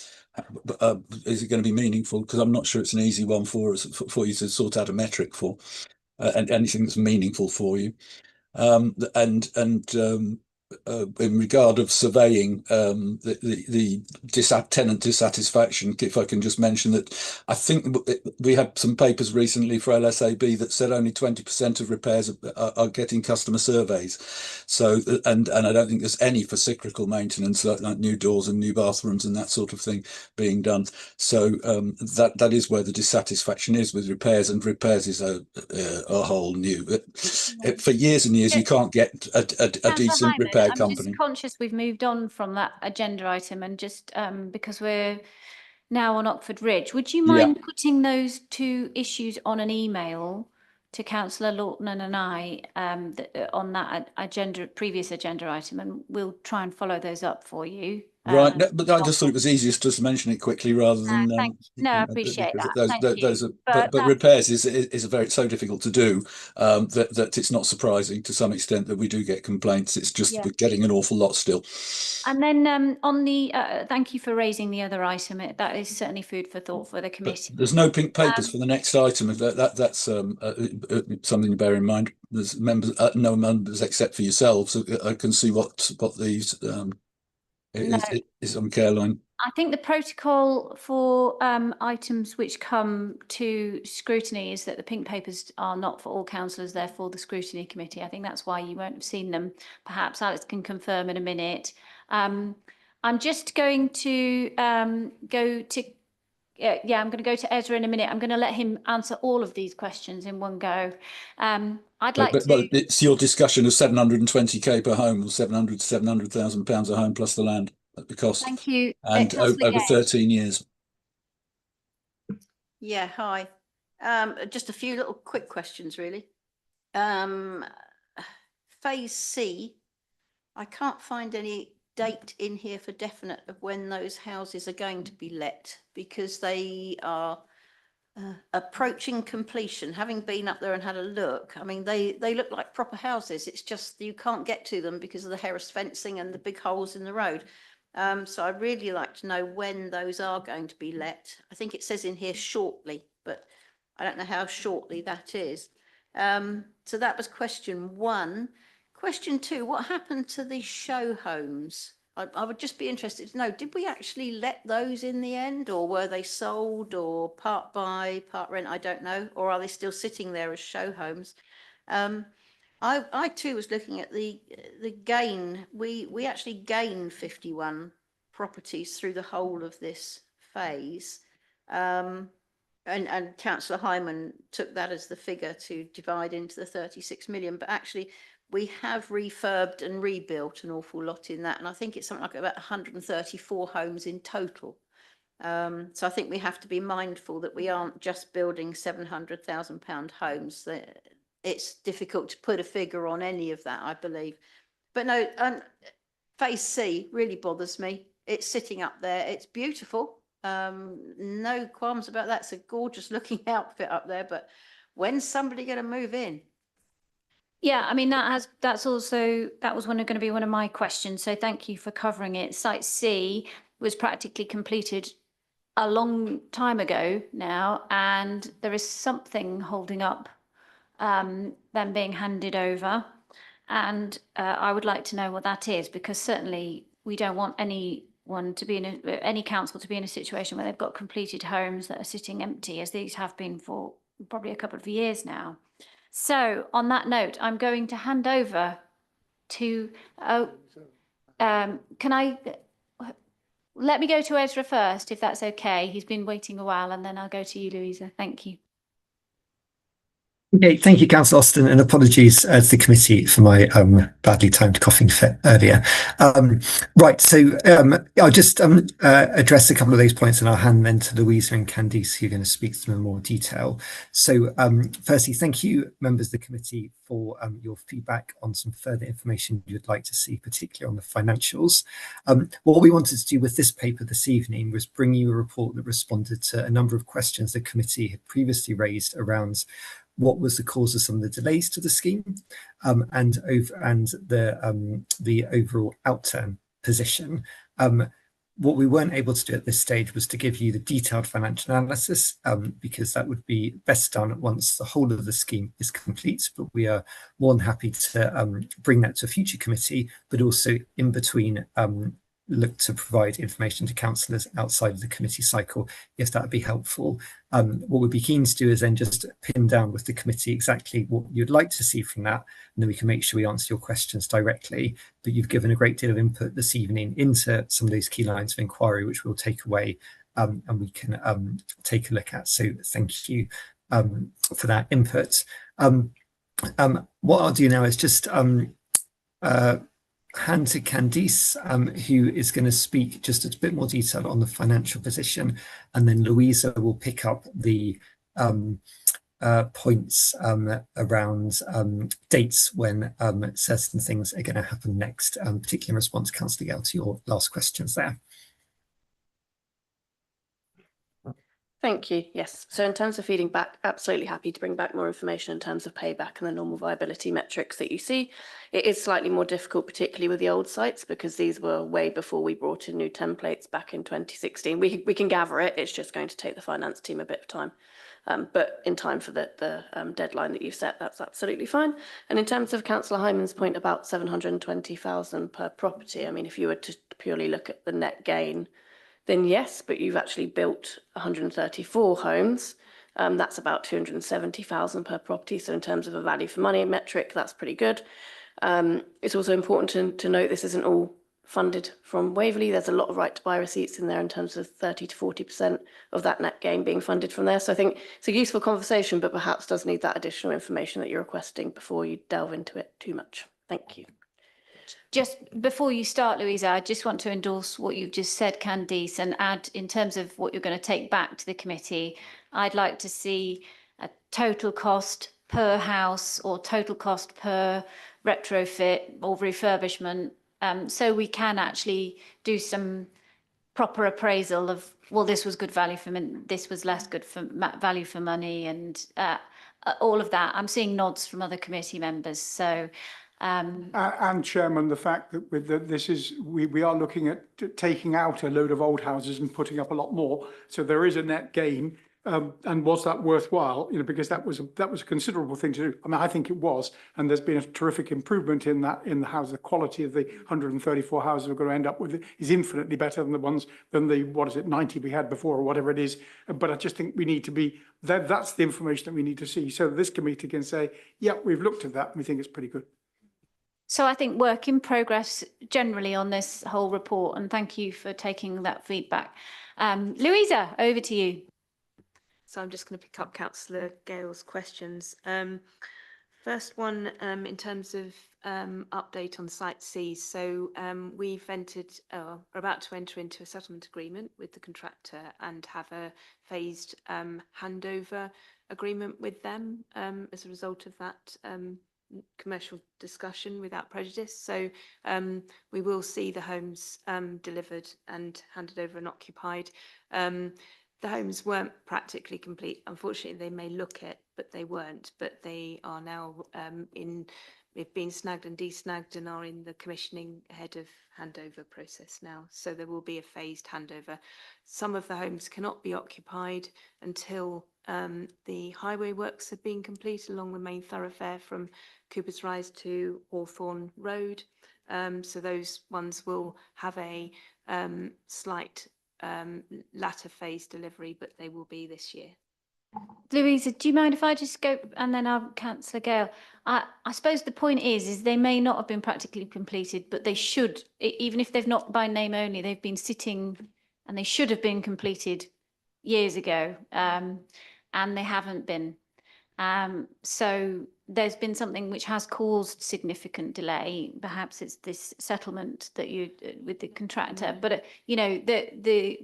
Speaker 12: Is it going to be meaningful? Because I'm not sure it's an easy one for you to sort out a metric for, and anything that's meaningful for you. In regard of surveying, the tenant dissatisfaction, if I can just mention that, I think we had some papers recently for LSAB that said only 20% of repairs are getting customer surveys. So, and I don't think there's any for cyclical maintenance, like new doors and new bathrooms and that sort of thing being done. So that is where the dissatisfaction is with repairs, and repairs is a whole new. For years and years, you can't get a decent repair company.
Speaker 1: I'm just conscious we've moved on from that agenda item, and just because we're now on Oxford Ridge. Would you
Speaker 12: Yeah.
Speaker 1: mind putting those two issues on an email to Councillor Lawton and I on that previous agenda item, and we'll try and follow those up for you.
Speaker 12: Right, no, but I just thought it was easiest just to mention it quickly rather than.
Speaker 1: No, I appreciate
Speaker 12: because
Speaker 1: that.
Speaker 12: those are,
Speaker 1: But
Speaker 12: but repairs is a very so difficult to do that it's not surprising to some extent that we do get complaints. It's just we're getting an awful lot still.
Speaker 1: And then on the thank you for raising the other item. That is certainly food for thought for the committee.
Speaker 12: But there's no pink papers for the next item. That's something to bear in mind. There's members, no members except for yourselves. I can see what these is on Caroline.
Speaker 1: I think the protocol for items which come to scrutiny is that the pink papers are not for all councillors, they're for the scrutiny committee. I think that's why you won't have seen them. Perhaps Alex can confirm in a minute. I'm just going to I'm going to go to Ezra in a minute. I'm going to let him answer all of these questions in one go. But
Speaker 12: it's your discussion of 720k per home, or 700 to 700,000 pounds a home plus the land at the cost.
Speaker 1: Thank you.
Speaker 12: And over 13 years.
Speaker 8: Yeah, hi. Just a few little quick questions, really. Phase C, I can't find any date in here for definite of when those houses are going to be let, because they are approaching completion. Having been up there and had a look, I mean, they look like proper houses. It's just you can't get to them because of the Harris fencing and the big holes in the road. So I'd really like to know when those are going to be let. I think it says in here shortly, but I don't know how shortly that is. So that was question one. Question two, what happened to the show homes? I would just be interested to know, did we actually let those in the end, or were they sold, or part buy, part rent? I don't know. Or are they still sitting there as show homes? I too was looking at the gain. We actually gained 51 properties through the whole of this phase. And Councillor Hyman took that as the figure to divide into the 36 million, but actually we have refurbed and rebuilt an awful lot in that. And I think it's something like about 134 homes in total. So I think we have to be mindful that we aren't just building £700,000 homes. It's difficult to put a figure on any of that, I believe. But no, phase C really bothers me. It's sitting up there. It's beautiful. No qualms about that. It's a gorgeous looking outfit up there. But when's somebody going to move in?
Speaker 1: Yeah, I mean, that was going to be one of my questions. So thank you for covering it. Site C was practically completed a long time ago now, and there is something holding up them being handed over. And I would like to know what that is, because certainly we don't want anyone to be any council to be in a situation where they've got completed homes that are sitting empty, as these have been for probably a couple of years now. So on that note, I'm going to hand over to, let me go to Ezra first, if that's okay. He's been waiting a while, and then I'll go to you, Louisa. Thank you.
Speaker 15: Okay, thank you, Councillor Austin, and apologies to the committee for my badly timed coughing fit earlier. Right, so I'll just address a couple of those points, and I'll hand then to Louisa and Candice, who are going to speak to them in more detail. So firstly, thank you, members of the committee, for your feedback on some further information you'd like to see, particularly on the financials. What we wanted to do with this paper this evening was bring you a report that responded to a number of questions the committee had previously raised around what was the cause of some of the delays to the scheme, and the overall outturn position. What we weren't able to do at this stage was to give you the detailed financial analysis, because that would be best done once the whole of the scheme is complete. But we are more than happy to bring that to a future committee, but also in between look to provide information to councillors outside of the committee cycle, if that would be helpful. What we'd be keen to do is then just pin down with the committee exactly what you'd like to see from that, and then we can make sure we answer your questions directly. But you've given a great deal of input this evening into some of those key lines of inquiry, which we'll take away and we can take a look at. So thank you for that input. What I'll do now is just hand to Candice, who is going to speak just a bit more detail on the financial position, and then Louisa will pick up the points around dates when certain things are going to happen next, particularly in response, Councillor Gale, to your last questions there.
Speaker 16: Thank you. Yes. So in terms of feeding back, absolutely happy to bring back more information in terms of payback and the normal viability metrics that you see. It is slightly more difficult, particularly with the old sites, because these were way before we brought in new templates back in 2016. We can gather it. It's just going to take the finance team a bit of time. But in time for the deadline that you've set, that's absolutely fine. And in terms of Councillor Hyman's point about 720,000 per property, I mean, if you were to purely look at the net gain, then yes, but you've actually built 134 homes. That's about 270,000 per property. So in terms of a value for money metric, that's pretty good. It's also important to note this isn't all funded from Waverley. There's a lot of right to buy receipts in there in terms of 30 to 40% of that net gain being funded from there. So I think it's a useful conversation, but perhaps does need that additional information that you're requesting before you delve into it too much. Thank you.
Speaker 1: Just before you start, Louisa, I just want to endorse what you've just said, Candice, and add in terms of what you're going to take back to the committee. I'd like to see a total cost per house or total cost per retrofit or refurbishment, so we can actually do some proper appraisal of, well, this was good value for money, this was less good for value for money, and all of that. I'm seeing nods from other committee members, so.
Speaker 5: And Chairman, the fact that with this is we are looking at taking out a load of old houses and putting up a lot more, so there is a net gain. And was that worthwhile? You know, because that was a considerable thing to do. I mean, I think it was, and there's been a terrific improvement in that in the house. The quality of the 134 houses we're going to end up with is infinitely better than the 90 we had before or whatever it is. But I just think we need to be that's the information that we need to see. So this committee can say, yeah, we've looked at that and we think it's pretty good.
Speaker 1: So I think work in progress generally on this whole report, and thank you for taking that feedback. Louisa, over to you.
Speaker 14: So I'm just going to pick up Councillor Gale's questions. First one, in terms of update on Site C. So we've are about to enter into a settlement agreement with the contractor and have a phased handover agreement with them as a result of that commercial discussion without prejudice. So we will see the homes delivered and handed over and occupied. The homes weren't practically complete. Unfortunately, they may look it, but they weren't. But they are now they've been snagged and desnagged and are in the commissioning ahead of handover process now. So there will be a phased handover. Some of the homes cannot be occupied until the highway works have been completed along the main thoroughfare from Cooper's Rise to Hawthorne Road. So those ones will have a slight latter phase delivery, but they will be this year.
Speaker 1: Louisa, do you mind if I just go and then I'll Councillor Gale? I suppose the point is they may not have been practically completed, but they should, even if they've not by name only, they've been sitting and they should have been completed years ago, and they haven't been. So there's been something which has caused significant delay. Perhaps it's this settlement that you with the contractor, but you know they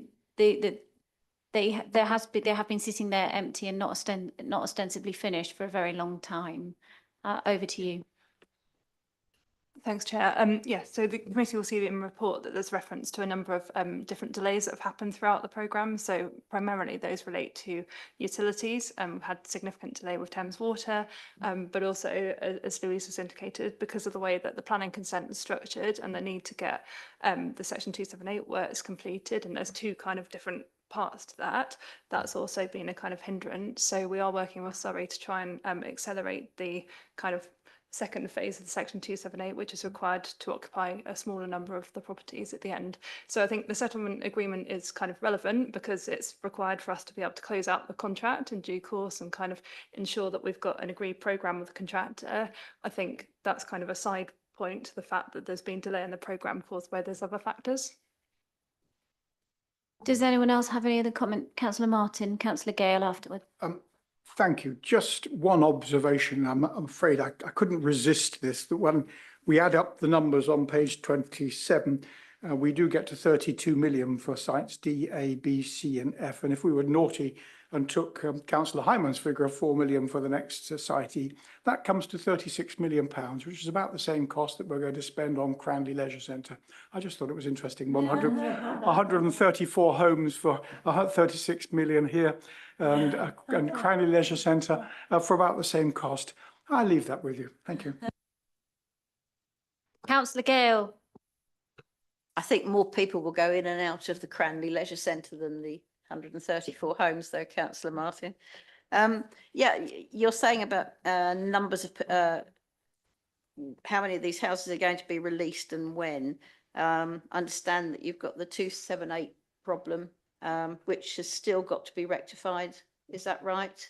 Speaker 1: have been sitting there empty and not ostensibly finished for a very long time. Over to you.
Speaker 17: Thanks, Chair. Yes, so the committee will see in the report that there's reference to a number of different delays that have happened throughout the programme. So primarily those relate to utilities. We've had significant delay with Thames Water, but also, as Louise has indicated, because of the way that the planning consent is structured and the need to get the Section 278 works completed, and there's two kind of different parts to that, that's also been a kind of hindrance. So we are working with Surrey to try and accelerate the kind of second phase of the Section 278, which is required to occupy a smaller number of the properties at the end. So I think the settlement agreement is kind of relevant because it's required for us to be able to close out the contract in due course and kind of ensure that we've got an agreed programme with the contractor. I think that's kind of a side point to the fact that there's been delay in the programme caused by those other factors.
Speaker 1: Does anyone else have any other comment? Councillor Martin, Councillor Gale afterward.
Speaker 5: Thank you. Just one observation. I'm afraid I couldn't resist this. That when we add up the numbers on page 27, we do get to 32 million for sites D, A, B, C and F. And if we were naughty and took Councillor Hyman's figure of 4 million for the next site E, that comes to 36 million pounds, which is about the same cost that we're going to spend on Cranley Leisure Centre. I just thought it was interesting. 134 homes for 36 million here, and Cranley Leisure Centre for about the same cost. I'll leave that with you. Thank you.
Speaker 1: Councillor Gale.
Speaker 8: I think more people will go in and out of the Cranley Leisure Centre than the 134 homes, though, Councillor Martin. Yeah, you're saying about numbers of how many of these houses are going to be released and when. Understand that you've got the 278 problem, which has still got to be rectified. Is that right?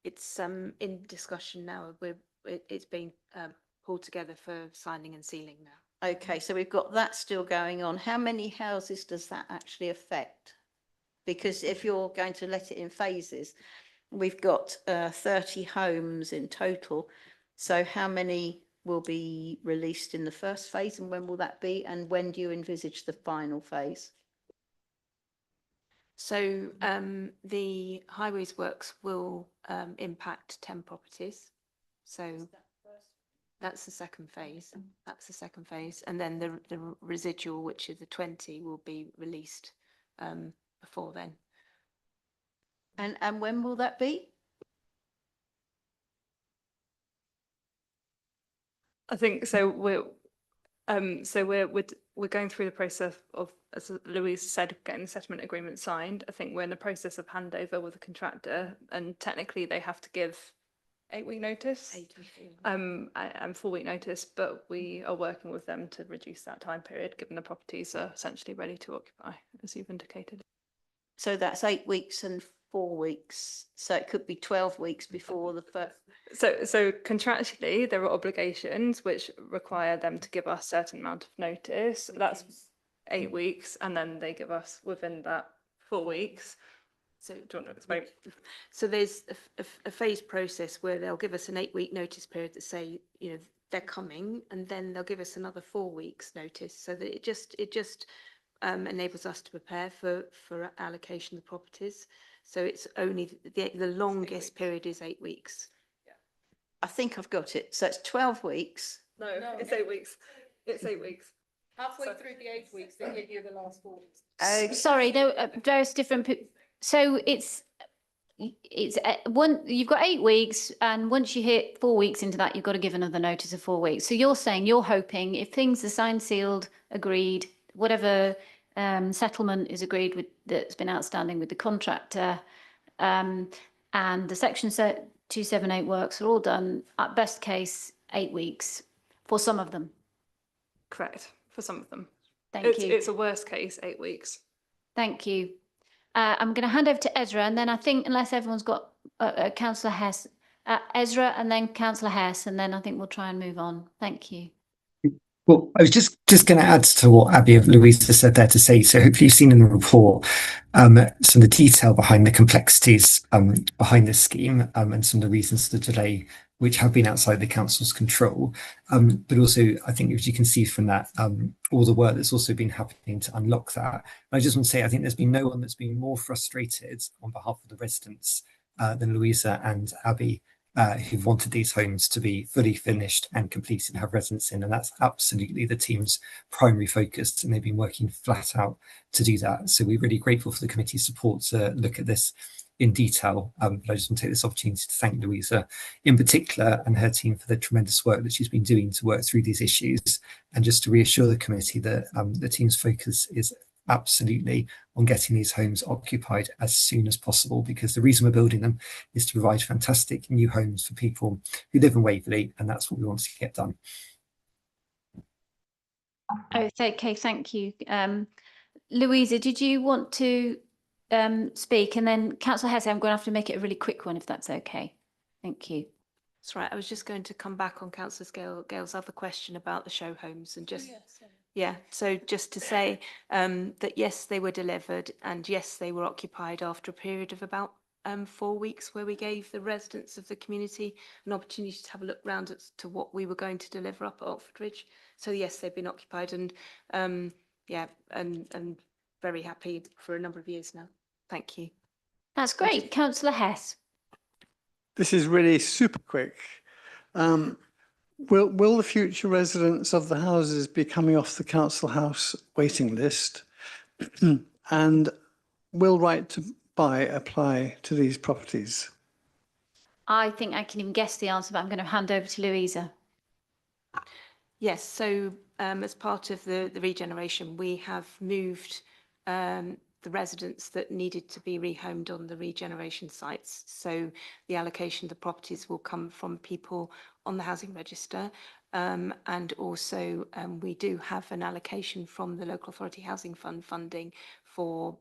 Speaker 14: It's in discussion now. It's being pulled together for signing and sealing now.
Speaker 8: Okay, so we've got that still going on. How many houses does that actually affect? Because if you're going to let it in phases, we've got 30 homes in total. So how many will be released in the first phase and when will that be? And when do you envisage the final phase?
Speaker 14: So the highways works will impact 10 properties. So that's the second phase. That's the second phase. And then the residual, which is the 20, will be released before then.
Speaker 8: And when will that be?
Speaker 17: I think so. We're going through the process of, as Louise said, getting the settlement agreement signed. I think we're in the process of handover with the contractor, and technically they have to give 8-week notice, and 4-week notice, but we are working with them to reduce that time period, given the properties are essentially ready to occupy, as you've indicated.
Speaker 8: So that's 8 weeks and 4 weeks. So it could be 12 weeks before the first.
Speaker 17: So contractually, there are obligations which require them to give us a certain amount of notice. That's 8 weeks, and then they give us within that 4 weeks. So do you want to explain?
Speaker 14: So there's a phased process where they'll give us an 8-week notice period that say, you know, they're coming, and then they'll give us another 4 weeks notice, so that it just enables us to prepare for allocation of the properties. So it's only the longest period is 8 weeks.
Speaker 8: Yeah. I think I've got it. So it's 12 weeks.
Speaker 17: No, it's 8 weeks. It's 8 weeks.
Speaker 18: Halfway through the 8 weeks, they give you the last 4 weeks.
Speaker 1: Sorry, there are various different. So it's one. You've got 8 weeks, and once you hit 4 weeks into that, you've got to give another notice of 4 weeks. So you're saying you're hoping if things are signed, sealed, agreed, whatever settlement is agreed with that's been outstanding with the contractor, and the section 278 works are all done. At best case, 8 weeks for some of them.
Speaker 17: Correct, for some of them.
Speaker 1: Thank you.
Speaker 17: It's a worst case 8 weeks.
Speaker 1: Thank you. I'm going to hand over to Ezra, and then I think, unless everyone's got Councillor Hess, Ezra, and then Councillor Hess, and then I think we'll try and move on. Thank you.
Speaker 15: Well, I was just going to add to what Abby and Louisa said there to say, so hopefully you've seen in the report some of the detail behind the complexities behind this scheme and some of the reasons for the delay, which have been outside the council's control. But also, I think as you can see from that, all the work that's also been happening to unlock that. And I just want to say, I think there's been no one that's been more frustrated on behalf of the residents than Louisa and Abby, who've wanted these homes to be fully finished and completed and have residents in. And that's absolutely the team's primary focus. And they've been working flat out to do that. So we're really grateful for the committee's support to look at this in detail. But I just want to take this opportunity to thank Louisa in particular and her team for the tremendous work that she's been doing to work through these issues. And just to reassure the committee that the team's focus is absolutely on getting these homes occupied as soon as possible, because the reason we're building them is to provide fantastic new homes for people who live in Waverley, and that's what we want to get done.
Speaker 1: Okay, thank you. Louisa, did you want to speak? And then Councillor Hesse, I'm going to have to make it a really quick one if that's okay. Thank you.
Speaker 14: That's right. I was just going to come back on Councillor Gale's other question about the show homes and just so just to say that yes, they were delivered, and yes, they were occupied after a period of about 4 weeks, where we gave the residents of the community an opportunity to have a look round to what we were going to deliver up at Oxford Ridge. So yes, they've been occupied, and and very happy for a number of years now. Thank you.
Speaker 1: That's great. Councillor Hess.
Speaker 9: This is really super quick. Will the future residents of the houses be coming off the council house waiting list? And will right to buy apply to these properties?
Speaker 1: I think I can even guess the answer, but I'm going to hand over to Louisa.
Speaker 14: Yes, so as part of the regeneration, we have moved the residents that needed to be rehomed on the regeneration sites. So the allocation of the properties will come from people on the housing register. And also we do have an allocation from the local authority housing fund funding for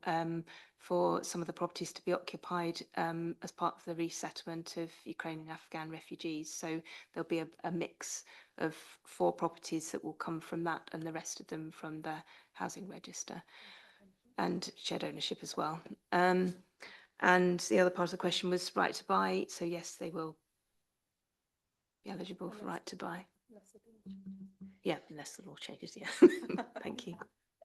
Speaker 14: some of the properties to be occupied as part of the resettlement of Ukrainian and Afghan refugees. So there'll be a mix of 4 properties that will come from that, and the rest of them from the housing register and shared ownership as well. And the other part of the question was right to buy. So yes, they will be eligible for right to buy. Yeah, unless the law changes. Yeah. Thank you.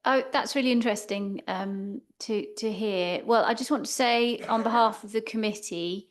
Speaker 1: Oh, that's really interesting to hear. Well, I just want to say on behalf of the committee,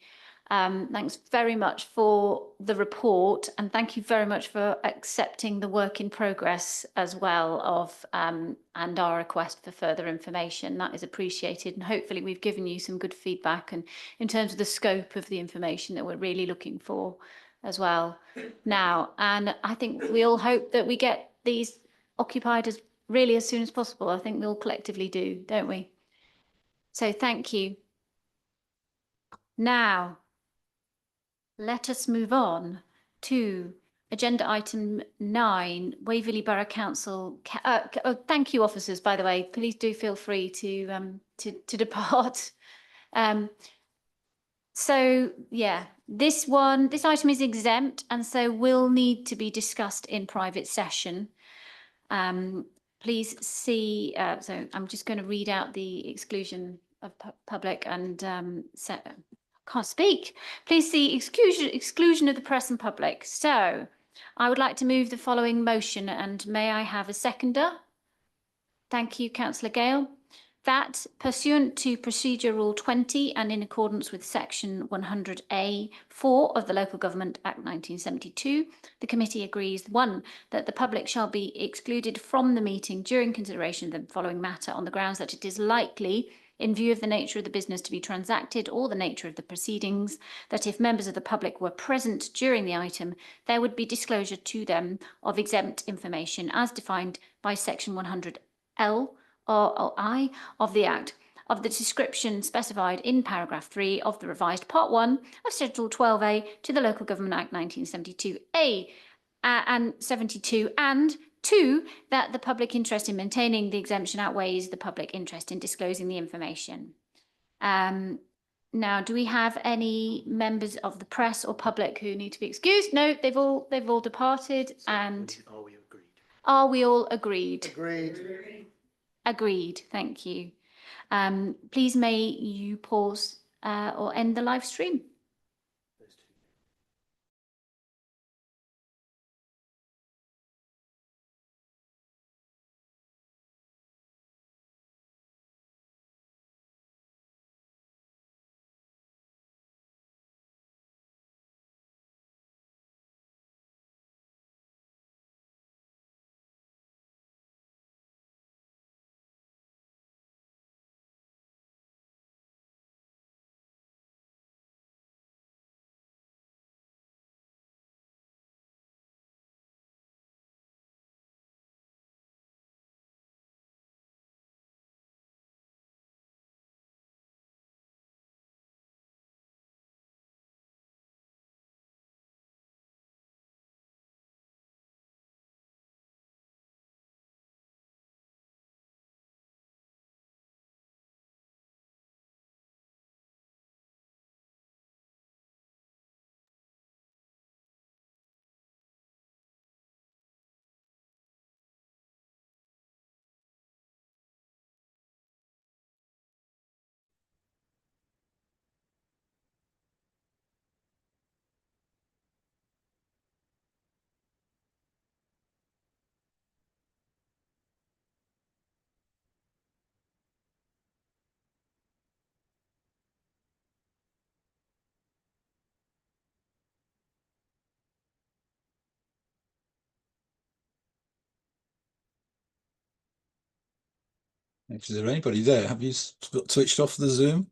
Speaker 1: thanks very much for the report, and thank you very much for accepting the work in progress as well of and our request for further information. That is appreciated, and hopefully we've given you some good feedback and in terms of the scope of the information that we're really looking for as well now. And I think we all hope that we get these occupied as really as soon as possible. I think we all collectively do, don't we? So thank you. Now, let us move on to agenda item 9, Waverley Borough Council. Thank you, officers, by the way. Please do feel free to depart. So yeah, this item is exempt and so will need to be discussed in private session. Please see, so I'm just going to read out the exclusion of public and can't speak. Please see exclusion of the press and public. So I would like to move the following motion, and may I have a seconder? Thank you, Councillor Gale. That pursuant to Procedure Rule 20 and in accordance with Section 100A(4) of the Local Government Act 1972, the committee agrees: 1, that the public shall be excluded from the meeting during consideration of the following matter on the grounds that it is likely, in view of the nature of the business to be transacted or the nature of the proceedings, that if members of the public were present during the item, there would be disclosure to them of exempt information as defined by Section 100L or I of the Act, of the description specified in paragraph 3 of the revised Part 1 of Schedule 12A to the Local Government Act 1972A and 72, and 2, that the public interest in maintaining the exemption outweighs the public interest in disclosing the information. Now, do we have any members of the press or public who need to be excused? No, they've all departed. So and
Speaker 3: are we agreed?
Speaker 1: Are we all agreed?
Speaker 7: Agreed.
Speaker 1: Agreed. Thank you. Please may you pause or end the live stream.
Speaker 12: Is there anybody there? Have you got switched off the Zoom?